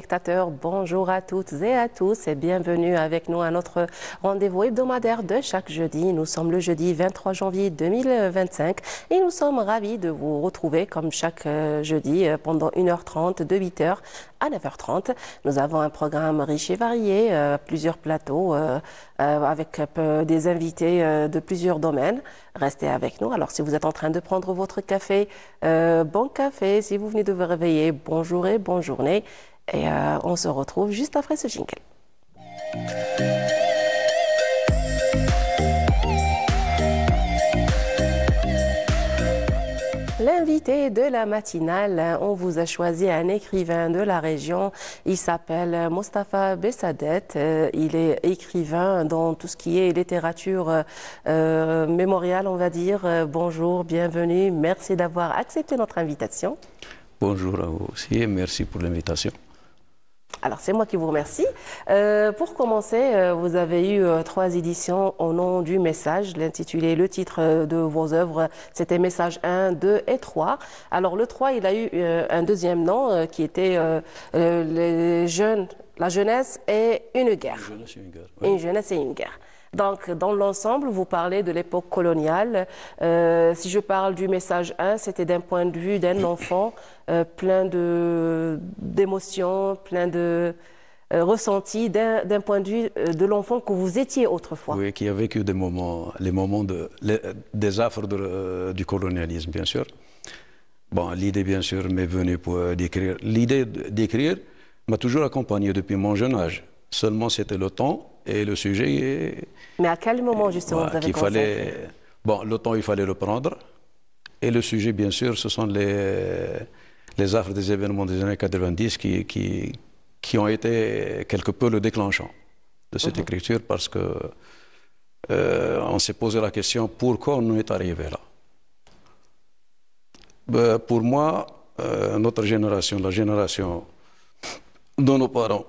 Spectateurs, bonjour à toutes et à tous et bienvenue avec nous à notre rendez-vous hebdomadaire de chaque jeudi. Nous sommes le jeudi 23 janvier 2025 et nous sommes ravis de vous retrouver comme chaque jeudi pendant 1h30 de 8h à 9h30. Nous avons un programme riche et varié, plusieurs plateaux avec des invités de plusieurs domaines. Restez avec nous. Alors si vous êtes en train de prendre votre café, bon café. Si vous venez de vous réveiller, bonjour et bonne journée. Et on se retrouve juste après ce jingle. L'invité de la matinale, on vous a choisi un écrivain de la région. Il s'appelle Mostafa Bessadet. Il est écrivain dans tout ce qui est littérature mémoriale, on va dire. Bonjour, bienvenue. Merci d'avoir accepté notre invitation. Bonjour à vous aussi et merci pour l'invitation. Alors, c'est moi qui vous remercie. Pour commencer, vous avez eu 3 éditions au nom du Message. L'intitulé, le titre de vos œuvres, c'était Message 1, 2 et 3. Alors, le 3, il a eu un deuxième nom qui était les jeunes, la jeunesse et une guerre. Une jeunesse et une guerre. Oui. Une jeunesse et une guerre. Donc, dans l'ensemble, vous parlez de l'époque coloniale. Si je parle du message 1, c'était d'un point de vue d'un enfant plein d'émotions, plein de ressentis, d'un point de vue de l'enfant que vous étiez autrefois. Oui, qui a vécu des moments, des affres du colonialisme, bien sûr. Bon, l'idée, bien sûr, m'est venue pour d'écrire. L'idée d'écrire m'a toujours accompagné depuis mon jeune âge. Seulement, c'était le temps et le sujet. Mais à quel moment, justement, vous avez commencé? Bon, le temps, il fallait le prendre. Et le sujet, bien sûr, ce sont les affres des événements des années 90 qui ont été quelque peu le déclenchant de cette écriture parce que on s'est posé la question pourquoi on est arrivé là. Pour moi, notre génération, la génération de nos parents,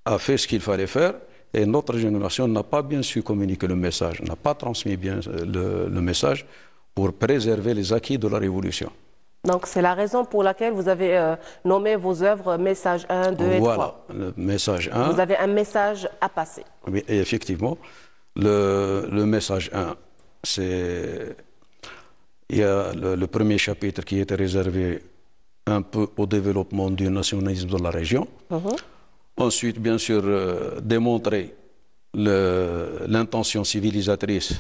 a fait ce qu'il fallait faire et notre génération n'a pas bien su communiquer le message, n'a pas transmis bien le message pour préserver les acquis de la Révolution. Donc c'est la raison pour laquelle vous avez nommé vos œuvres Message 1, 2 et 3. Voilà, le message 1. Vous avez un message à passer. Oui, et effectivement, le message 1, il y a le premier chapitre qui était réservé un peu au développement du nationalisme de la région. Ensuite, bien sûr, démontrer l'intention civilisatrice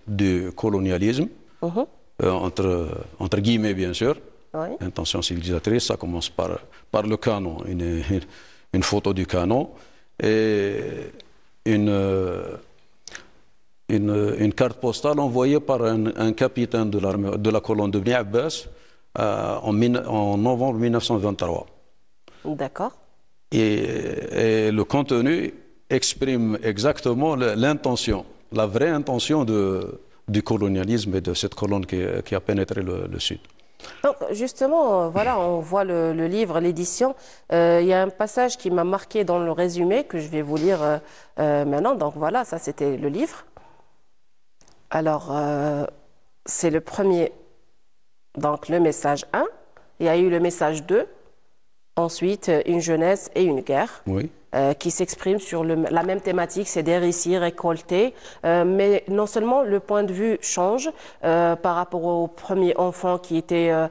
du colonialisme, entre guillemets, bien sûr. Oui. L'intention civilisatrice, ça commence par le canon, une photo du canon et une carte postale envoyée par un capitaine de la colonne de Bni Abbas en novembre 1923. D'accord. Et le contenu exprime exactement l'intention, la vraie intention du colonialisme et de cette colonne qui a pénétré le Sud. Donc justement, voilà, on voit le livre, l'édition. Il y a un passage qui m'a marqué dans le résumé que je vais vous lire maintenant. Donc voilà, ça c'était le livre. Alors, c'est le premier, donc le message 1. Il y a eu le message 2. Ensuite, une jeunesse et une guerre, Oui. Qui s'expriment sur la même thématique, c'est des récits récoltés, mais non seulement le point de vue change par rapport au premier enfant qui a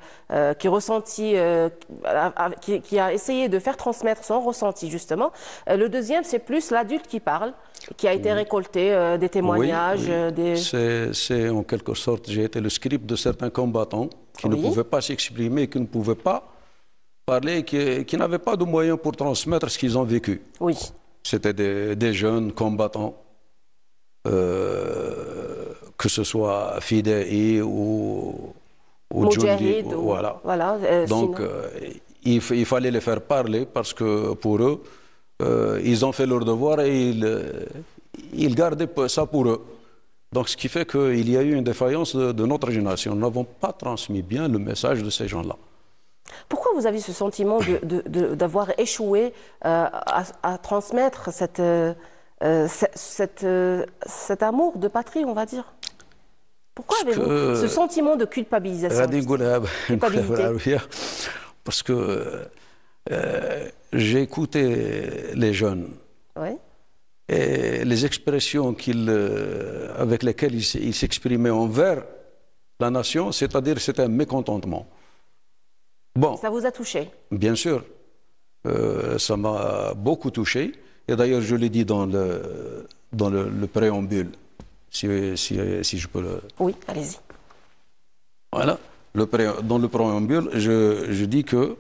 essayé de faire transmettre son ressenti justement. Le deuxième, c'est plus l'adulte qui parle, qui a été récolté, des témoignages. Oui. C'est en quelque sorte, j'ai été le script de certains combattants qui ne pouvaient pas s'exprimer, qui ne pouvaient pas parler, qui n'avaient pas de moyens pour transmettre ce qu'ils ont vécu. Oui. C'était des jeunes combattants, que ce soit Fidei ou Djundi. Voilà. Donc, il fallait les faire parler parce que pour eux, ils ont fait leur devoir et ils gardaient ça pour eux. Donc, ce qui fait qu'il y a eu une défaillance de notre génération. Nous n'avons pas transmis bien le message de ces gens-là. Pourquoi vous avez ce sentiment d'avoir échoué à transmettre cet amour de patrie, on va dire? Pourquoi avez-vous ce sentiment de culpabilisation? Parce que J'ai écouté les jeunes. Oui. Et les expressions avec lesquelles ils s'exprimaient envers la nation, c'est-à-dire c'était un mécontentement. Bon. Ça vous a touché? Bien sûr. Ça m'a beaucoup touché. Et d'ailleurs, je l'ai dit dans le préambule, si je peux le... Oui, allez-y. Voilà. Dans le préambule, je dis que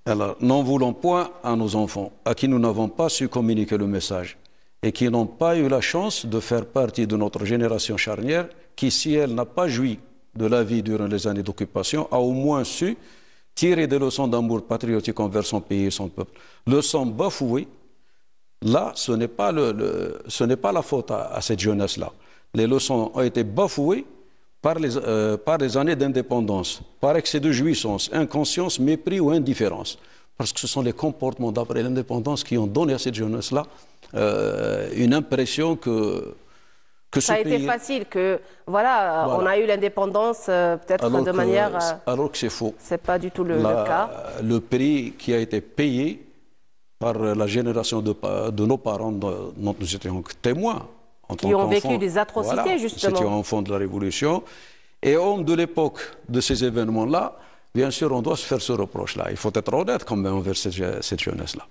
alors, n'en voulons point à nos enfants, à qui nous n'avons pas su communiquer le message, et qui n'ont pas eu la chance de faire partie de notre génération charnière, qui, si elle n'a pas joui de la vie durant les années d'occupation, a au moins su tirer des leçons d'amour patriotique envers son pays et son peuple. Leçons bafouées, là, ce n'est pas la faute à cette jeunesse-là. Les leçons ont été bafouées par les années d'indépendance, par excès de jouissance, inconscience, mépris ou indifférence. Parce que ce sont les comportements d'après l'indépendance qui ont donné à cette jeunesse-là une impression que ça a été facile, que voilà, on a eu l'indépendance peut-être de manière... alors que c'est faux. C'est pas du tout le cas. Le prix qui a été payé par la génération de nos parents, dont nous étions témoins, qui ont vécu des atrocités, voilà, justement. C'était enfant de la Révolution. Et homme de l'époque de ces événements-là, bien sûr, on doit se faire ce reproche-là. Il faut être honnête quand même envers cette jeunesse-là.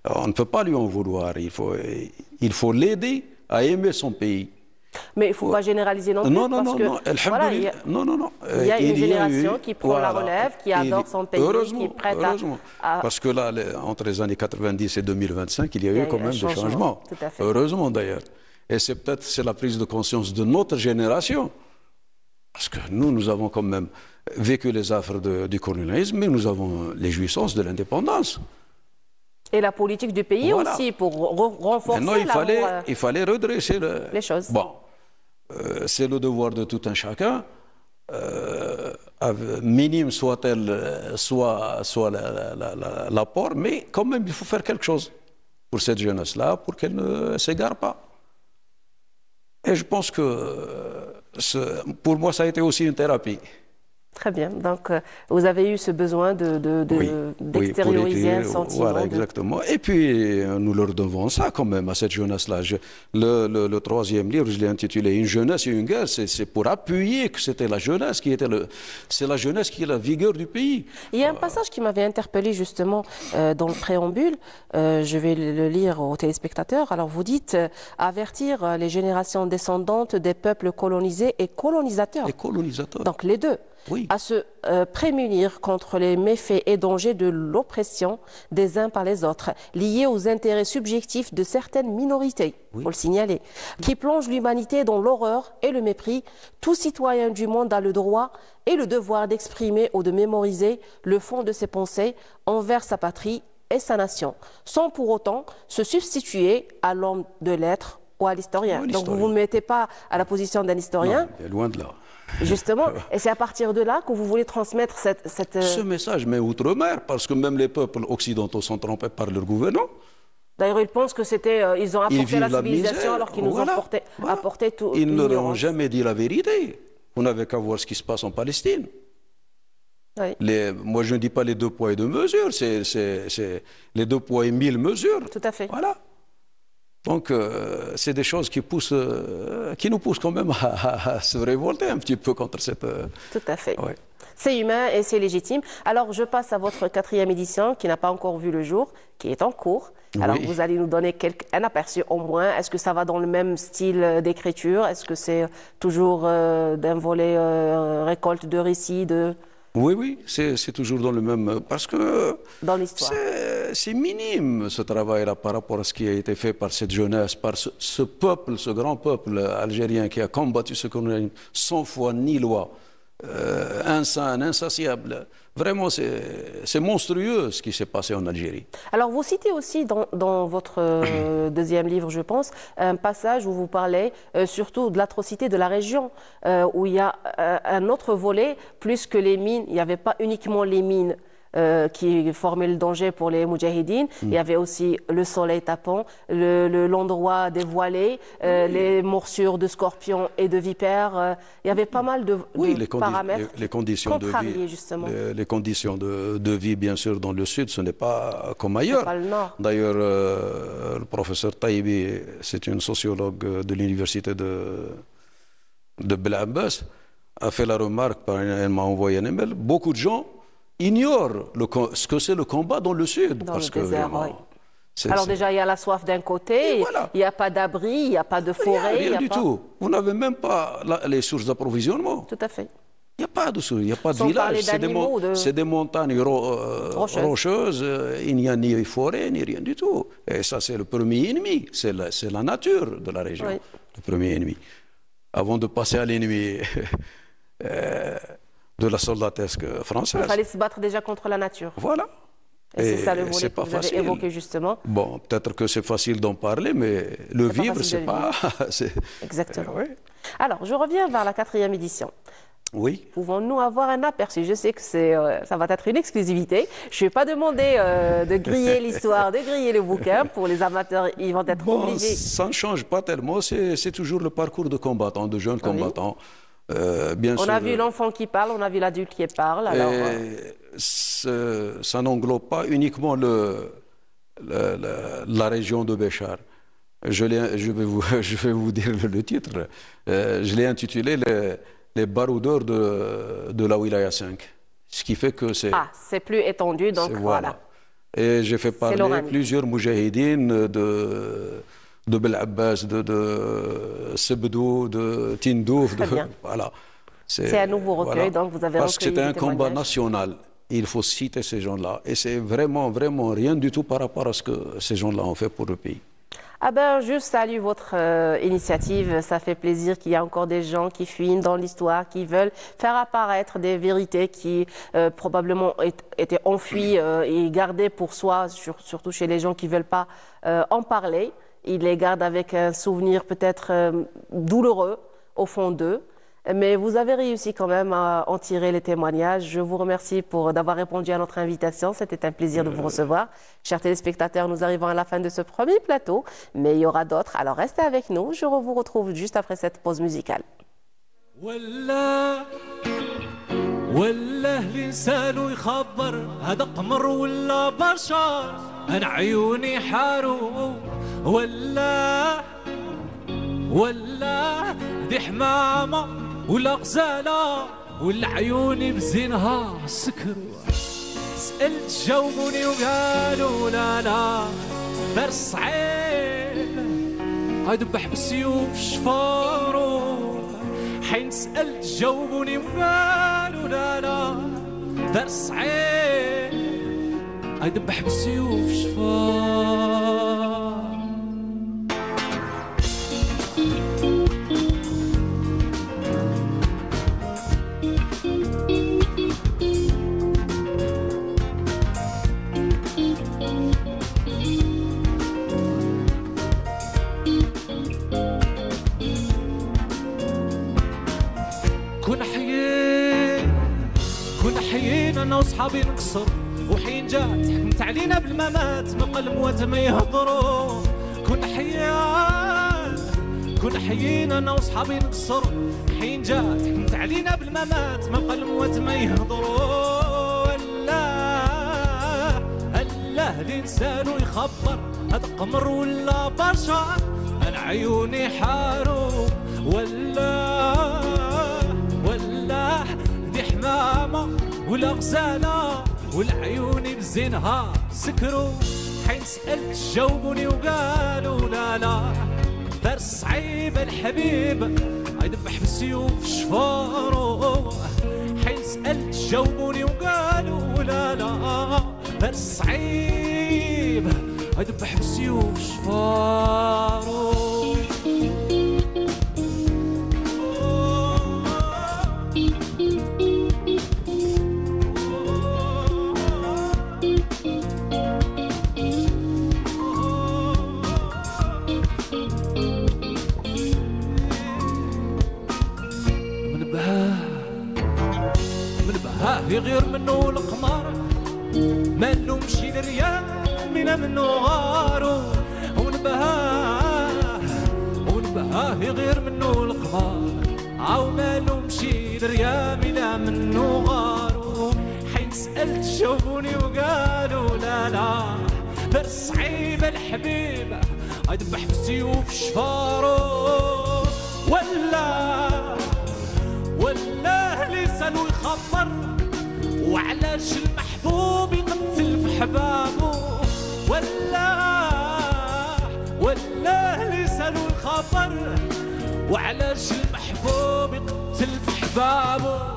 On ne peut pas lui en vouloir. Il faut l'aider à aimer son pays. Mais il ne faut pas généraliser non plus. Non, voilà, il y a une génération qui prend la relève, qui adore son pays, qui est prête à... Parce que là, entre les années 90 et 2025, il y a eu quand même des changements. Tout à fait. Heureusement d'ailleurs. Et c'est la prise de conscience de notre génération. Parce que nous avons quand même vécu les affres du colonialisme, mais nous avons les jouissances de l'indépendance. Et la politique du pays aussi, pour renforcer il fallait redresser les choses. Bon, c'est le devoir de tout un chacun, minime soit-elle, soit l'apport, mais quand même, il faut faire quelque chose pour cette jeunesse-là, pour qu'elle ne s'égare pas. Et je pense que pour moi, ça a été aussi une thérapie. Très bien. Donc, vous avez eu ce besoin d'extérioriser un sentiment. Voilà, exactement. Et puis, nous leur devons ça quand même à cette jeunesse-là. Le troisième livre, je l'ai intitulé « Une jeunesse et une guerre ». C'est pour appuyer que c'était la jeunesse qui était c'est la jeunesse qui est la vigueur du pays. Il y a un passage qui m'avait interpellé justement dans le préambule. Je vais le lire aux téléspectateurs. Alors, vous dites avertir les générations descendantes des peuples colonisés et colonisateurs. Et colonisateurs. Donc, les deux. Oui. À se prémunir contre les méfaits et dangers de l'oppression des uns par les autres, liés aux intérêts subjectifs de certaines minorités, il faut le signaler, qui plongent l'humanité dans l'horreur et le mépris. Tout citoyen du monde a le droit et le devoir d'exprimer ou de mémoriser le fond de ses pensées envers sa patrie et sa nation, sans pour autant se substituer à l'homme de lettres ou à l'historien. Donc vous ne vous mettez pas à la position d'un historien. Non, loin de là. Justement, et c'est à partir de là que vous voulez transmettre ce message, mais outre-mer, parce que même les peuples occidentaux sont trompés par leur gouvernement. D'ailleurs, ils pensent que ils ont apporté la civilisation alors qu'ils nous ont apporté tout. Ils ne leur ont jamais dit la vérité. Vous n'avez qu'à voir ce qui se passe en Palestine. Oui. Moi, je ne dis pas les 2 poids et 2 mesures, c'est les 2 poids et 1000 mesures. Tout à fait. Voilà. Donc, c'est des choses qui nous poussent quand même à se révolter un petit peu contre cette... Tout à fait. Ouais. C'est humain et c'est légitime. Alors, je passe à votre 4e édition qui n'a pas encore vu le jour, qui est en cours. Alors, vous allez nous donner un aperçu au moins. Est-ce que ça va dans le même style d'écriture? Est-ce que c'est toujours d'un volet récolte de récits Oui, c'est toujours dans le même... Parce que dans l'histoire, c'est minime ce travail-là par rapport à ce qui a été fait par cette jeunesse, par ce peuple, ce grand peuple algérien qui a combattu ce qu'on a sans foi ni loi, insatiable. Vraiment, c'est monstrueux ce qui s'est passé en Algérie. Alors, vous citez aussi dans votre 2e livre, je pense, un passage où vous parlez surtout de l'atrocité de la région, où il y a un autre volet, plus que les mines. Il n'y avait pas uniquement les mines qui formaient le danger pour les moudjahidines. Il y avait aussi le soleil tapant, l'endroit dévoilé, les morsures de scorpions et de vipères. Il y avait pas mal de paramètres les conditions de vie, justement. Les conditions de vie, bien sûr, dans le sud, ce n'est pas comme ailleurs. D'ailleurs, le professeur Taïbi, c'est une sociologue de l'université de Bel-Abbas, a fait la remarque, elle m'a envoyé un email, beaucoup de gens ignorent ce que c'est le combat dans le sud. Dans le désert, oui. Alors déjà, il y a la soif d'un côté, il n'y a pas d'abri, il n'y a pas de forêt. Rien du tout. Vous n'avez même pas les sources d'approvisionnement. Tout à fait. Il n'y a pas de source, il n'y a pas de village. C'est des montagnes rocheuses, il n'y a ni forêt, ni rien du tout. Et ça, c'est le premier ennemi. C'est la nature de la région, le premier ennemi. Avant de passer à l'ennemi de la soldatesque française. Il fallait se battre déjà contre la nature. Voilà. Et c'est ça le volet que vous avez évoqué justement. Bon, peut-être que c'est facile d'en parler, mais le vivre, c'est pas... Exactement. Alors, je reviens vers la 4e édition. Oui. Pouvons-nous avoir un aperçu? Je sais que ça va être une exclusivité. Je ne vais pas demander de griller l'histoire, de griller le bouquin. Pour les amateurs, ils vont être obligés. Ça ne change pas tellement. C'est toujours le parcours de combattants, de jeunes combattants. Bien sûr, on a vu l'enfant qui parle, on a vu l'adulte qui parle. Alors, ça n'englobe pas uniquement la région de Béchar. Je vais vous dire le titre. Je l'ai intitulé les baroudeurs de la Wilaya 5. Ce qui fait que c'est... Ah, c'est plus étendu, donc voilà. Et j'ai fait parler plusieurs moudjahidines de Bel-Abbas, de Sebdou, de Tindouf. Voilà. C'est un nouveau recueil, donc vous avez Parce que c'était un combat national. Il faut citer ces gens-là. Et c'est vraiment, vraiment rien du tout par rapport à ce que ces gens-là ont fait pour le pays. Ah ben, je salue votre initiative. Ça fait plaisir qu'il y a encore des gens qui fuient dans l'histoire, qui veulent faire apparaître des vérités qui probablement étaient enfuies et gardées pour soi, surtout chez les gens qui ne veulent pas en parler. Ils les gardent avec un souvenir peut-être douloureux au fond d'eux. Mais vous avez réussi quand même à en tirer les témoignages. Je vous remercie d'avoir répondu à notre invitation. C'était un plaisir de vous recevoir. Chers téléspectateurs, nous arrivons à la fin de ce premier plateau, mais il y aura d'autres. Alors restez avec nous. Je vous retrouve juste après cette pause musicale. ولا غزالة ولا عيوني بزينها سكروا سألت جاوبوني وقالوا لا دار صعيب هيدبح بالسيوف شفارو حين سألت جاوبوني وقالوا لا دار صعيب هيدبح بالسيوف شفارو كنا حيين انا وصحابي نقصر وحين جات حكمت علينا بالممات من قلب ما يهضروا كنا حيين انا وصحابي نقصر حين جات حكمت علينا بالممات من قلب ما يهضروا الله الانسان يخبر هذا قمر ولا بشر انا عيوني حارو ولا دي حمامة ولا غزالة والعيون بزينها سكروا حين سألت جاوبوني وقالوا لا دار صعيب الحبيب يذبح بالسيوف شفارو حين سألت جاوبوني وقالوا لا دار صعيب يذبح بالسيوف شفارو يغير منه القمر مشي لريان منو غارو ونبهاه غير منو القمار عاو مالو مشي لريان منو غارو حين سألت شوفوني وقالوا لا دار صعيبة الحبيبة أذبح بالسيوف شفارو ولا لسانو يخمر وعلاش المحبوب يقتل في حبابه ولا لسانو يخمر وعلاش المحبوب يقتل في حبابه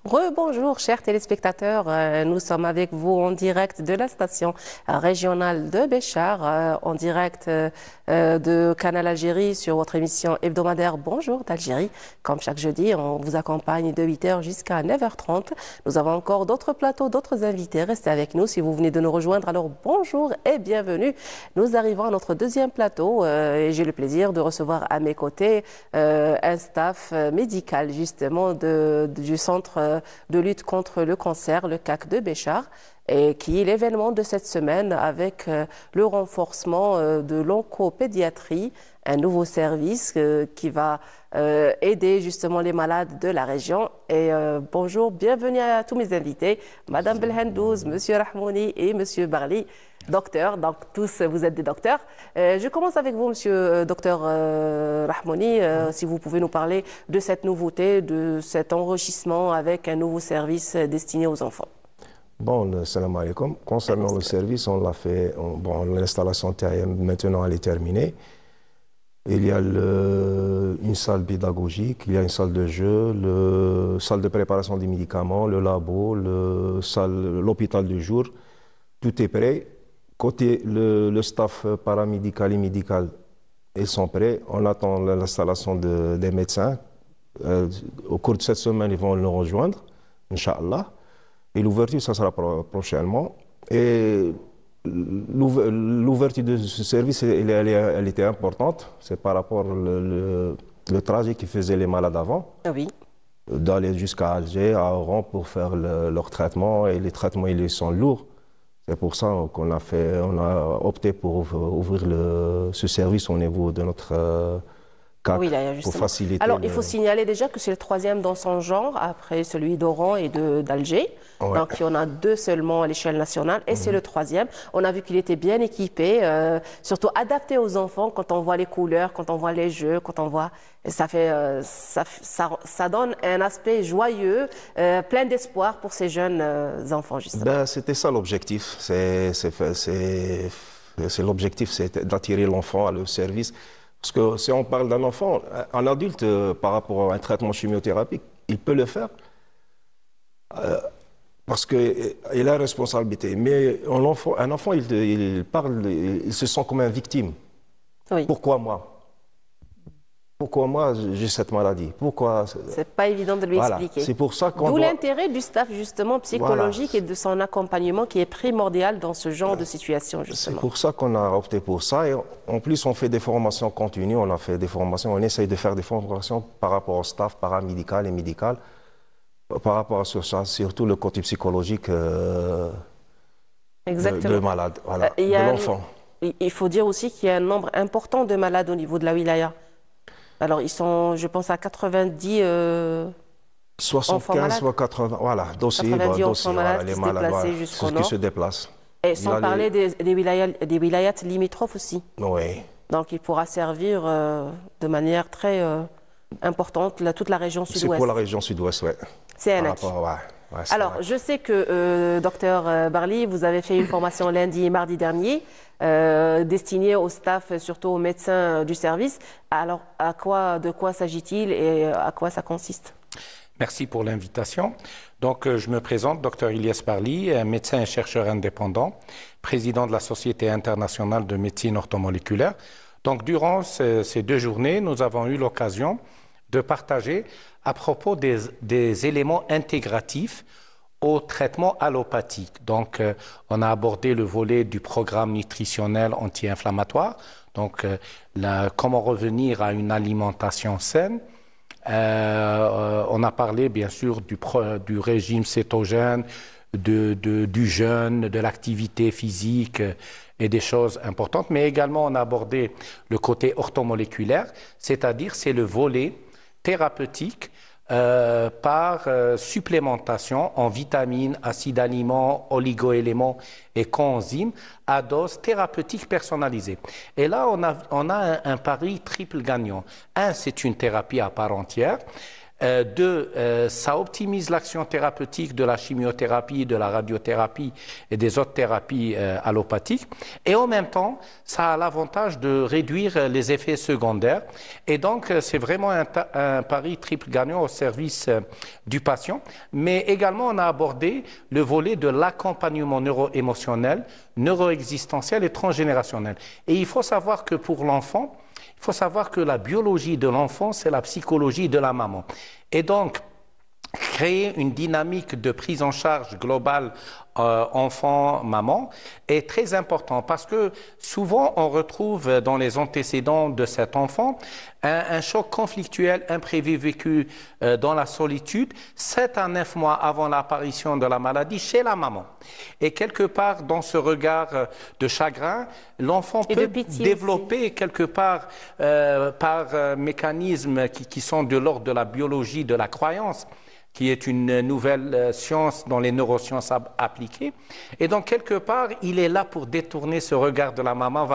Rebonjour chers téléspectateurs, nous sommes avec vous en direct de la station régionale de Béchar, en direct de Canal Algérie sur votre émission hebdomadaire Bonjour d'Algérie. Comme chaque jeudi, on vous accompagne de 8h jusqu'à 9h30. Nous avons encore d'autres plateaux, d'autres invités. Restez avec nous si vous venez de nous rejoindre. Alors bonjour et bienvenue. Nous arrivons à notre deuxième plateau et j'ai le plaisir de recevoir à mes côtés un staff médical justement du centre de lutte contre le cancer, le CAC de Béchar, et qui est l'événement de cette semaine avec le renforcement de l'oncopédiatrie, un nouveau service qui va aider justement les malades de la région. Et bonjour, bienvenue à tous mes invités, Madame Belhendouz, Monsieur Rahmouni et Monsieur Barli, docteurs. Donc tous, vous êtes des docteurs. Je commence avec vous, Monsieur Docteur Rahmouni, si vous pouvez nous parler de cette nouveauté, de cet enrichissement avec un nouveau service destiné aux enfants. Bon, salam alaikum. Concernant le service, on l'a fait, bon, l'installation maintenant elle est terminée. Il y a une salle pédagogique, il y a une salle de jeu, une salle de préparation des médicaments, le labo, l'hôpital du jour. Tout est prêt. Côté le staff paramédical et médical, ils sont prêts. On attend l'installation des médecins. Au cours de cette semaine, ils vont nous rejoindre, Inch'Allah. Et l'ouverture, ça sera prochainement. Et l'ouverture de ce service, elle était importante. C'est par rapport au trajet qu'ils faisaient les malades avant. Oui. D'aller jusqu'à Alger, à Oran pour faire leur traitement. Et les traitements, ils sont lourds. C'est pour ça qu'on a opté pour ouvrir ce service au niveau de pour faciliter. Alors, il faut signaler déjà que c'est le 3e dans son genre, après celui d'Oran et d'Alger. Ouais. Donc, il y en a 2 seulement à l'échelle nationale, et c'est le 3e. On a vu qu'il était bien équipé, surtout adapté aux enfants, quand on voit les couleurs, quand on voit les jeux, quand on voit... Ça donne un aspect joyeux, plein d'espoir pour ces jeunes enfants, justement. C'était ça l'objectif. L'objectif, c'est d'attirer l'enfant à leur service. Parce que si on parle d'un enfant, un adulte, par rapport à un traitement chimiothérapeutique, il peut le faire parce qu'il a la responsabilité. Mais un enfant, il se sent comme une victime. Oui. Pourquoi moi? Pourquoi moi j'ai cette maladie? Pourquoi? C'est pas évident de lui expliquer. C'est pour ça qu'on D'où l'intérêt du staff justement psychologique et de son accompagnement qui est primordial dans ce genre de situation justement. C'est pour ça qu'on a opté pour ça. Et en plus, on fait des formations continues. On a fait des formations. On essaye de faire des formations par rapport au staff paramédical et médical, par rapport à ça, surtout le côté psychologique de malade, de l'enfant. Il faut dire aussi qu'il y a un nombre important de malades au niveau de la wilaya. Alors, ils sont, je pense, à 90 75 ou 80, voilà, dossiers, 90 enfants malades qui se déplaçaient jusqu'au nord. Qui se déplacent. Et sans parler des wilayats limitrophes aussi. Oui. Donc, il pourra servir de manière très importante toute la région sud-ouest. C'est pour la région sud-ouest, oui. C'est un acquis. Alors, je sais que, docteur Barli, vous avez fait une formation lundi et mardi dernier, destinée au staff, surtout aux médecins du service. Alors, de quoi s'agit-il et à quoi ça consiste? Merci pour l'invitation. Donc, je me présente, docteur Ilyes Barli, médecin et chercheur indépendant, président de la Société internationale de médecine orthomoléculaire. Donc, durant ces 2 journées, nous avons eu l'occasion de partager à propos des éléments intégratifs au traitement allopathique. Donc, on a abordé le volet du programme nutritionnel anti-inflammatoire, donc comment revenir à une alimentation saine. On a parlé bien sûr du régime cétogène, du jeûne, de l'activité physique et des choses importantes, mais également on a abordé le côté orthomoléculaire, c'est-à-dire c'est le volet thérapeutique par supplémentation en vitamines, acides aliments, oligoéléments et coenzymes à dose thérapeutique personnalisée. Et là, on a un pari triple gagnant. 1, c'est une thérapie à part entière. 2, ça optimise l'action thérapeutique de la chimiothérapie, de la radiothérapie et des autres thérapies allopathiques. Et en même temps, ça a l'avantage de réduire les effets secondaires. Et donc, c'est vraiment un pari triple gagnant au service du patient. Mais également, on a abordé le volet de l'accompagnement neuro-émotionnel, neuro-existentiel et transgénérationnel. Et il faut savoir que pour l'enfant, il faut savoir que la biologie de l'enfant, c'est la psychologie de la maman. Et donc, créer une dynamique de prise en charge globale enfant-maman est très important parce que souvent on retrouve dans les antécédents de cet enfant un choc conflictuel imprévu vécu dans la solitude 7 à 9 mois avant l'apparition de la maladie chez la maman. Et quelque part dans ce regard de chagrin, l'enfant peut développer aussi, quelque part par mécanismes qui sont de l'ordre de la biologie, de la croyance, qui est une nouvelle science dans les neurosciences appliquées. Et donc, quelque part, il est là pour détourner ce regard de la maman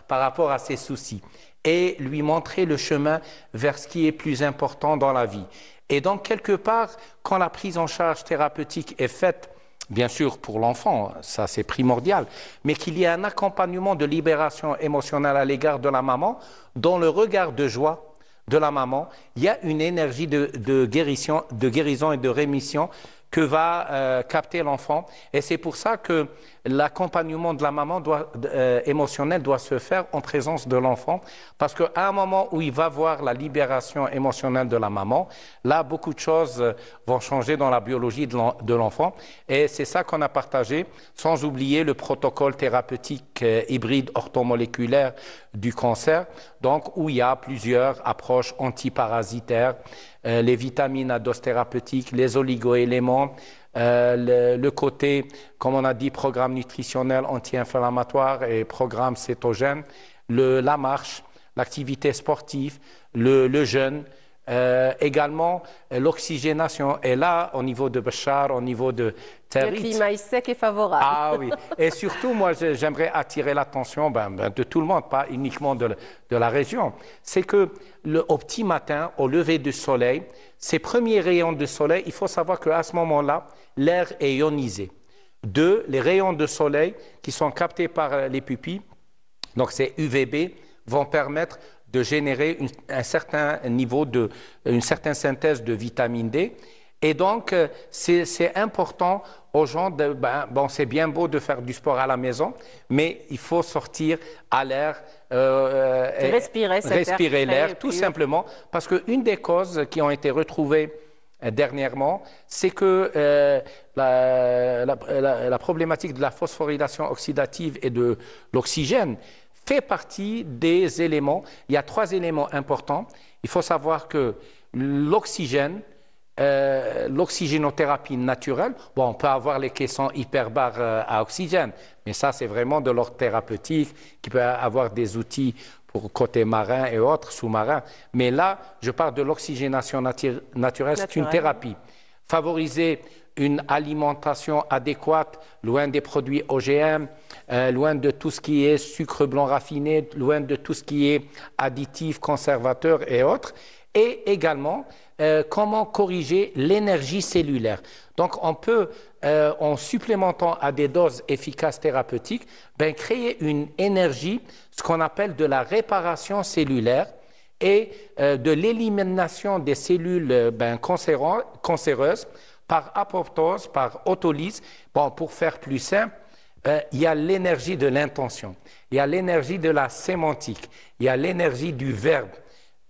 par rapport à ses soucis et lui montrer le chemin vers ce qui est plus important dans la vie. Et donc, quelque part, quand la prise en charge thérapeutique est faite, bien sûr pour l'enfant, ça c'est primordial, mais qu'il y ait un accompagnement de libération émotionnelle à l'égard de la maman, dans le regard de joie de la maman, il y a une énergie de guérison et de rémission que va capter l'enfant. Et c'est pour ça que l'accompagnement de la maman émotionnel doit se faire en présence de l'enfant. Parce qu'à un moment où il va voir la libération émotionnelle de la maman, là, beaucoup de choses vont changer dans la biologie de l'enfant. Et c'est ça qu'on a partagé, sans oublier le protocole thérapeutique hybride orthomoléculaire du cancer, donc où il y a plusieurs approches antiparasitaires, les vitamines à dose thérapeutique, les oligoéléments, le côté, comme on a dit, programme nutritionnel anti-inflammatoire et programme cétogène, la marche, l'activité sportive, le jeûne, également l'oxygénation. Et là, au niveau de Béchar, au niveau de Territ, le climat est sec et favorable. Ah oui. Et surtout, moi, j'aimerais attirer l'attention de tout le monde, pas uniquement de la région. C'est que au petit matin, au lever du soleil, ces premiers rayons de soleil, il faut savoir qu'à ce moment-là, l'air est ionisé. Deux, les rayons de soleil qui sont captés par les pupilles, donc c'est UVB, vont permettre de générer un certain niveau une certaine synthèse de vitamine D. Et donc, c'est important aux gens c'est bien beau de faire du sport à la maison, mais il faut sortir à l'air, respirer l'air, tout simplement, parce qu'une des causes qui ont été retrouvées dernièrement, c'est que la problématique de la phosphorylation oxydative et de l'oxygène fait partie des éléments. Il y a 3 éléments importants. Il faut savoir que l'oxygène, l'oxygénothérapie naturelle, on peut avoir les caissons hyperbares à oxygène, mais ça, c'est vraiment de l'ordre thérapeutique, qui peut avoir des outils pour côté marin et autres, sous-marins. Mais là, je parle de l'oxygénation naturelle, c'est une thérapie. Favoriser une alimentation adéquate, loin des produits OGM, loin de tout ce qui est sucre blanc raffiné, loin de tout ce qui est additifs, conservateurs et autres. Et également, comment corriger l'énergie cellulaire. Donc, on peut, en supplémentant à des doses efficaces thérapeutiques, créer une énergie, ce qu'on appelle de la réparation cellulaire et de l'élimination des cellules cancéreuses par apoptose, par autolyse. Pour faire plus simple, il y a l'énergie de l'intention, il y a l'énergie de la sémantique, il y a l'énergie du verbe.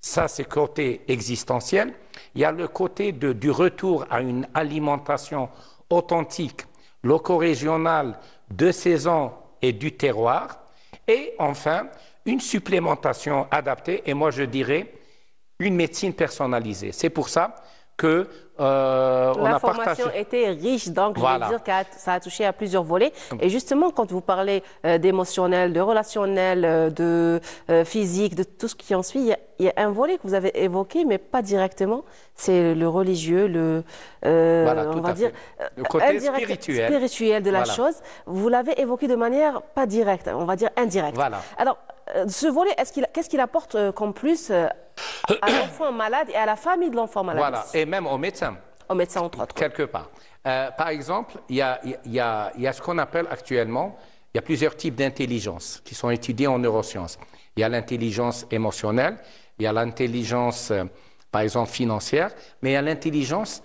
Ça, c'est le côté existentiel. Il y a le côté du retour à une alimentation authentique, loco-régionale, de saison et du terroir. Et enfin, une supplémentation adaptée, et moi je dirais une médecine personnalisée. C'est pour ça que la formation était riche, donc je veux dire que ça a touché à plusieurs volets. Et justement, quand vous parlez d'émotionnel, de relationnel, de physique, de tout ce qui en suit, il y a un volet que vous avez évoqué, mais pas directement. C'est le religieux, on va dire, le côté spirituel de la chose. Vous l'avez évoqué de manière pas directe, on va dire indirecte. Alors, ce volet, qu'est-ce qu'il apporte comme plus à l'enfant malade et à la famille de l'enfant malade? Et même aux médecins. Aux médecins, entre autres. Quelque part. Par exemple, il y a ce qu'on appelle actuellement, il y a plusieurs types d'intelligence qui sont étudiés en neurosciences. Il y a l'intelligence émotionnelle, il y a l'intelligence, par exemple, financière, mais il y a l'intelligence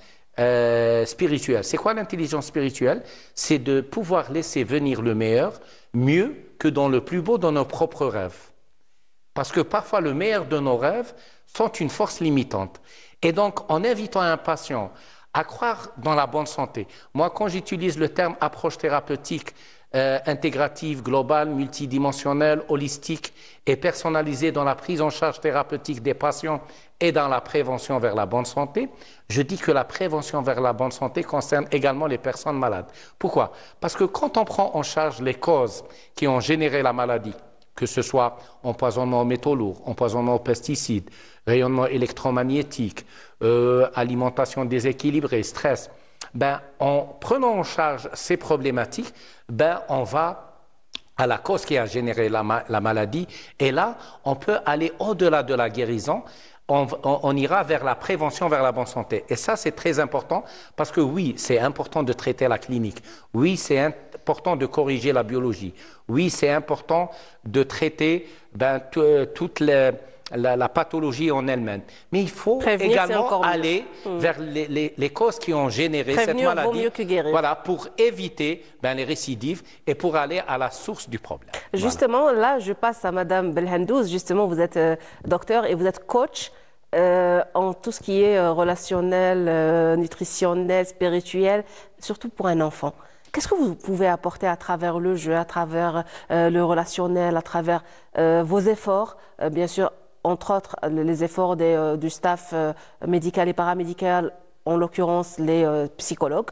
spirituelle. C'est quoi l'intelligence spirituelle? C'est de pouvoir laisser venir le meilleur, mieux que dans le plus beau de nos propres rêves. Parce que parfois, le meilleur de nos rêves sont une force limitante. Et donc, en invitant un patient à croire dans la bonne santé, moi, quand j'utilise le terme approche thérapeutique intégrative, globale, multidimensionnelle, holistique et personnalisée dans la prise en charge thérapeutique des patients et dans la prévention vers la bonne santé, je dis que la prévention vers la bonne santé concerne également les personnes malades. Pourquoi? Parce que quand on prend en charge les causes qui ont généré la maladie, que ce soit empoisonnement aux métaux lourds, empoisonnement aux pesticides, rayonnement électromagnétique, alimentation déséquilibrée, stress, en prenant en charge ces problématiques, on va à la cause qui a généré la maladie. Et là, on peut aller au-delà de la guérison. On ira vers la prévention, vers la bonne santé. Et ça, c'est très important parce que oui, c'est important de traiter la clinique. Oui, c'est important de corriger la biologie. Oui, c'est important de traiter toute la pathologie en elle-même. Mais il faut également aller vers les causes qui ont généré cette maladie. Vaut mieux que guérir. Voilà, pour éviter les récidives et pour aller à la source du problème. Justement, là, je passe à Madame Belhandouz. Justement, vous êtes docteur et vous êtes coach en tout ce qui est relationnel, nutritionnel, spirituel, surtout pour un enfant. Qu'est-ce que vous pouvez apporter à travers le jeu, à travers le relationnel, à travers vos efforts, bien sûr, entre autres les efforts du staff médical et paramédical, en l'occurrence les psychologues.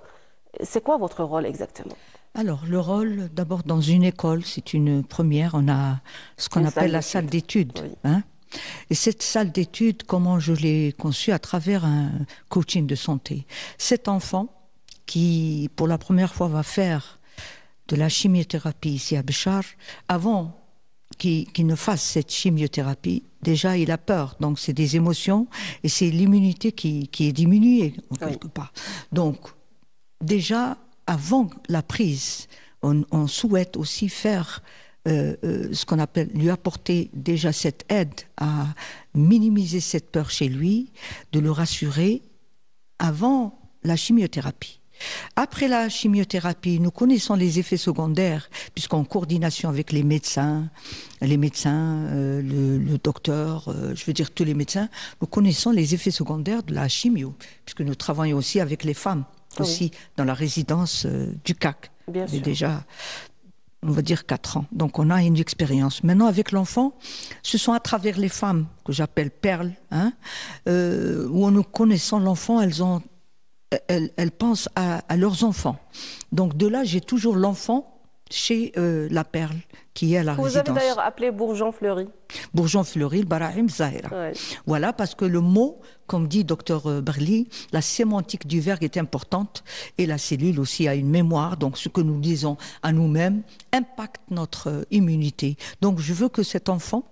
C'est quoi votre rôle exactement? Alors, le rôle, d'abord, dans une école, c'est une première. On a ce qu'on appelle la salle d'études. Oui. Et cette salle d'études, comment je l'ai conçue? À travers un coaching de santé. Cet enfant qui, pour la première fois, va faire de la chimiothérapie ici à Béchar, avant qu'il ne fasse cette chimiothérapie, déjà il a peur. Donc c'est des émotions et c'est l'immunité qui est diminuée quelque part. Donc déjà, avant la prise, on souhaite aussi faire ce qu'on appelle, lui apporter déjà cette aide à minimiser cette peur chez lui, de le rassurer avant la chimiothérapie. Après la chimiothérapie, nous connaissons les effets secondaires, puisqu'en coordination avec les médecins, le docteur, je veux dire tous les médecins, nous connaissons les effets secondaires de la chimio, puisque nous travaillons aussi avec les femmes, aussi dans la résidence du CAC. Bien sûr. Déjà, on va dire 4 ans. Donc on a une expérience. Maintenant, avec l'enfant, ce sont à travers les femmes, que j'appelle perles, où nous connaissons l'enfant, elles pensent à leurs enfants. Donc de là, j'ai toujours l'enfant chez la perle, qui est à la résidence. Vous avez d'ailleurs appelé Bourgeon-Fleuri. Bourgeon-Fleuri, le Barahim Zahira. Ouais. Voilà, parce que le mot, comme dit Dr Barli, la sémantique du verbe est importante et la cellule aussi a une mémoire. Donc ce que nous disons à nous-mêmes impacte notre immunité. Donc je veux que cet enfant...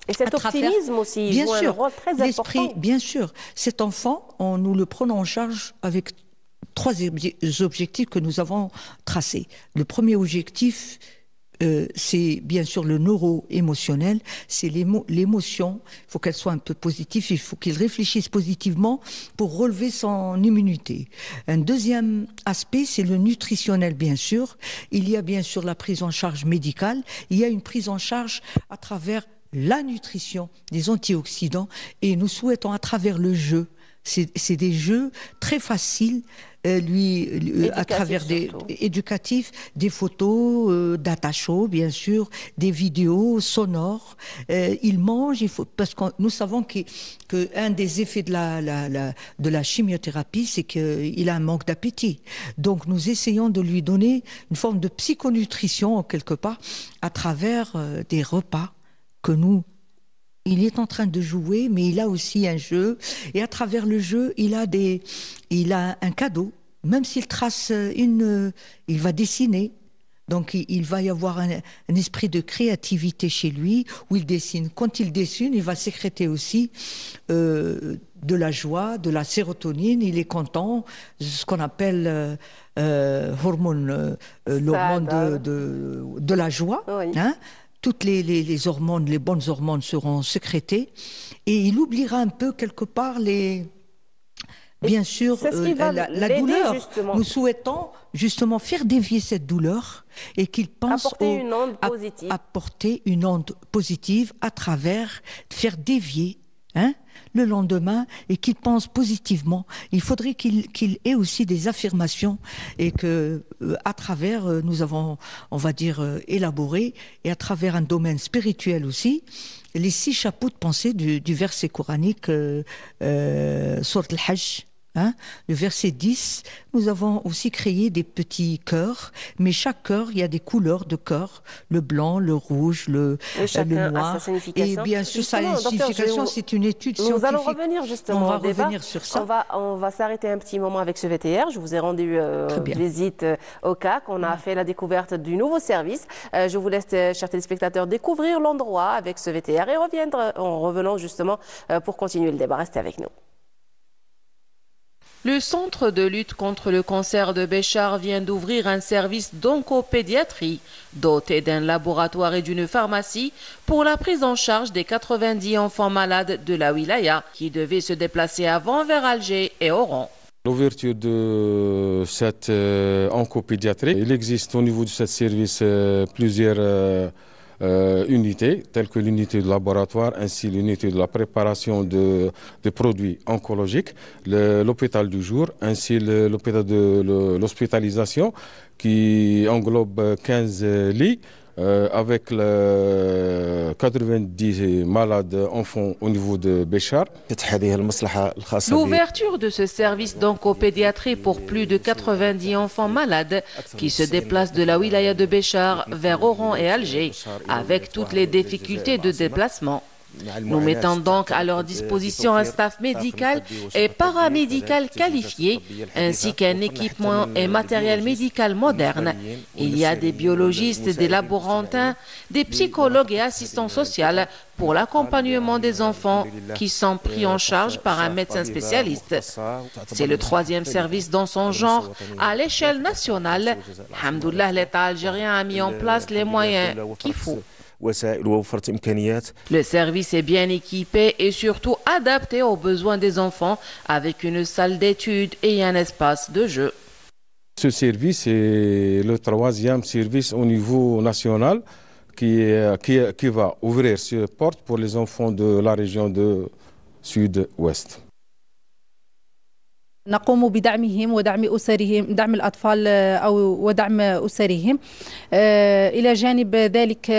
Et cet optimisme aussi joue un rôle très important. Bien sûr. Cet enfant, nous le prenons en charge avec 3 objectifs que nous avons tracés. Le premier objectif, c'est bien sûr le neuro-émotionnel, c'est l'émotion. Il faut qu'elle soit un peu positive, il faut qu'il réfléchisse positivement pour relever son immunité. Un deuxième aspect, c'est le nutritionnel, bien sûr. Il y a bien sûr la prise en charge médicale, il y a une prise en charge à travers la nutrition, des antioxydants, et nous souhaitons à travers le jeu, c'est des jeux très faciles, à travers des éducatifs, des photos, data show bien sûr, des vidéos sonores. Il mange, parce que nous savons que un des effets de la chimiothérapie, c'est qu'il a un manque d'appétit. Donc nous essayons de lui donner une forme de psychonutrition en quelque part à travers des repas que il est en train de jouer, mais il a aussi un jeu. Et à travers le jeu, il a un cadeau. Même s'il trace il va dessiner. Donc il va y avoir un esprit de créativité chez lui, où il dessine. Quand il dessine, il va sécréter aussi de la joie, de la sérotonine. Il est content, ce qu'on appelle l'hormone de la joie. Oui. Toutes les hormones, les bonnes hormones seront sécrétées et il oubliera un peu quelque part bien sûr la douleur. Justement. Nous souhaitons justement faire dévier cette douleur et qu'il pense apporter une onde positive à travers faire dévier le lendemain et qu'il pense positivement. Il faudrait qu'il ait aussi des affirmations et que à travers nous avons, on va dire, élaboré, et à travers un domaine spirituel aussi, les 6 chapeaux de pensée du verset coranique Sourate al-Hajj. Le verset 10, nous avons aussi créé des petits cœurs, mais chaque cœur, il y a des couleurs de cœur, le blanc, le rouge, le noir. Et bien sûr, sa signification, c'est une étude scientifique. Nous allons revenir justement on va revenir sur ça. On va s'arrêter un petit moment avec ce VTR. Je vous ai rendu visite au CAC. On a fait la découverte du nouveau service. Je vous laisse, chers téléspectateurs, découvrir l'endroit avec ce VTR et revenons justement pour continuer le débat. Restez avec nous. Le Centre de lutte contre le cancer de Béchar vient d'ouvrir un service d'oncopédiatrie doté d'un laboratoire et d'une pharmacie pour la prise en charge des 90 enfants malades de la wilaya qui devaient se déplacer avant vers Alger et Oran. L'ouverture de cette oncopédiatrie, il existe au niveau de ce service plusieurs unités, telles que l'unité de laboratoire ainsi l'unité de la préparation de produits oncologiques, l'hôpital du jour ainsi l'hôpital de l'hospitalisation qui englobe 15 lits avec 90 malades enfants au niveau de Béchar. L'ouverture de ce service d'oncopédiatrie pour plus de 90 enfants malades qui se déplacent de la wilaya de Béchar vers Oran et Alger avec toutes les difficultés de déplacement. Nous mettons donc à leur disposition un staff médical et paramédical qualifié, ainsi qu'un équipement et matériel médical moderne. Il y a des biologistes, des laborantins, des psychologues et assistants sociaux pour l'accompagnement des enfants qui sont pris en charge par un médecin spécialiste. C'est le 3e service dans son genre à l'échelle nationale. Alhamdoulilah, l'État algérien a mis en place les moyens qu'il faut. Le service est bien équipé et surtout adapté aux besoins des enfants avec une salle d'études et un espace de jeu. Ce service est le 3e service au niveau national qui va ouvrir ses portes pour les enfants de la région de Sud-Ouest. نقوم بدعمهم ودعم أسرهم دعم الأطفال أو ودعم أسرهم إلى جانب ذلك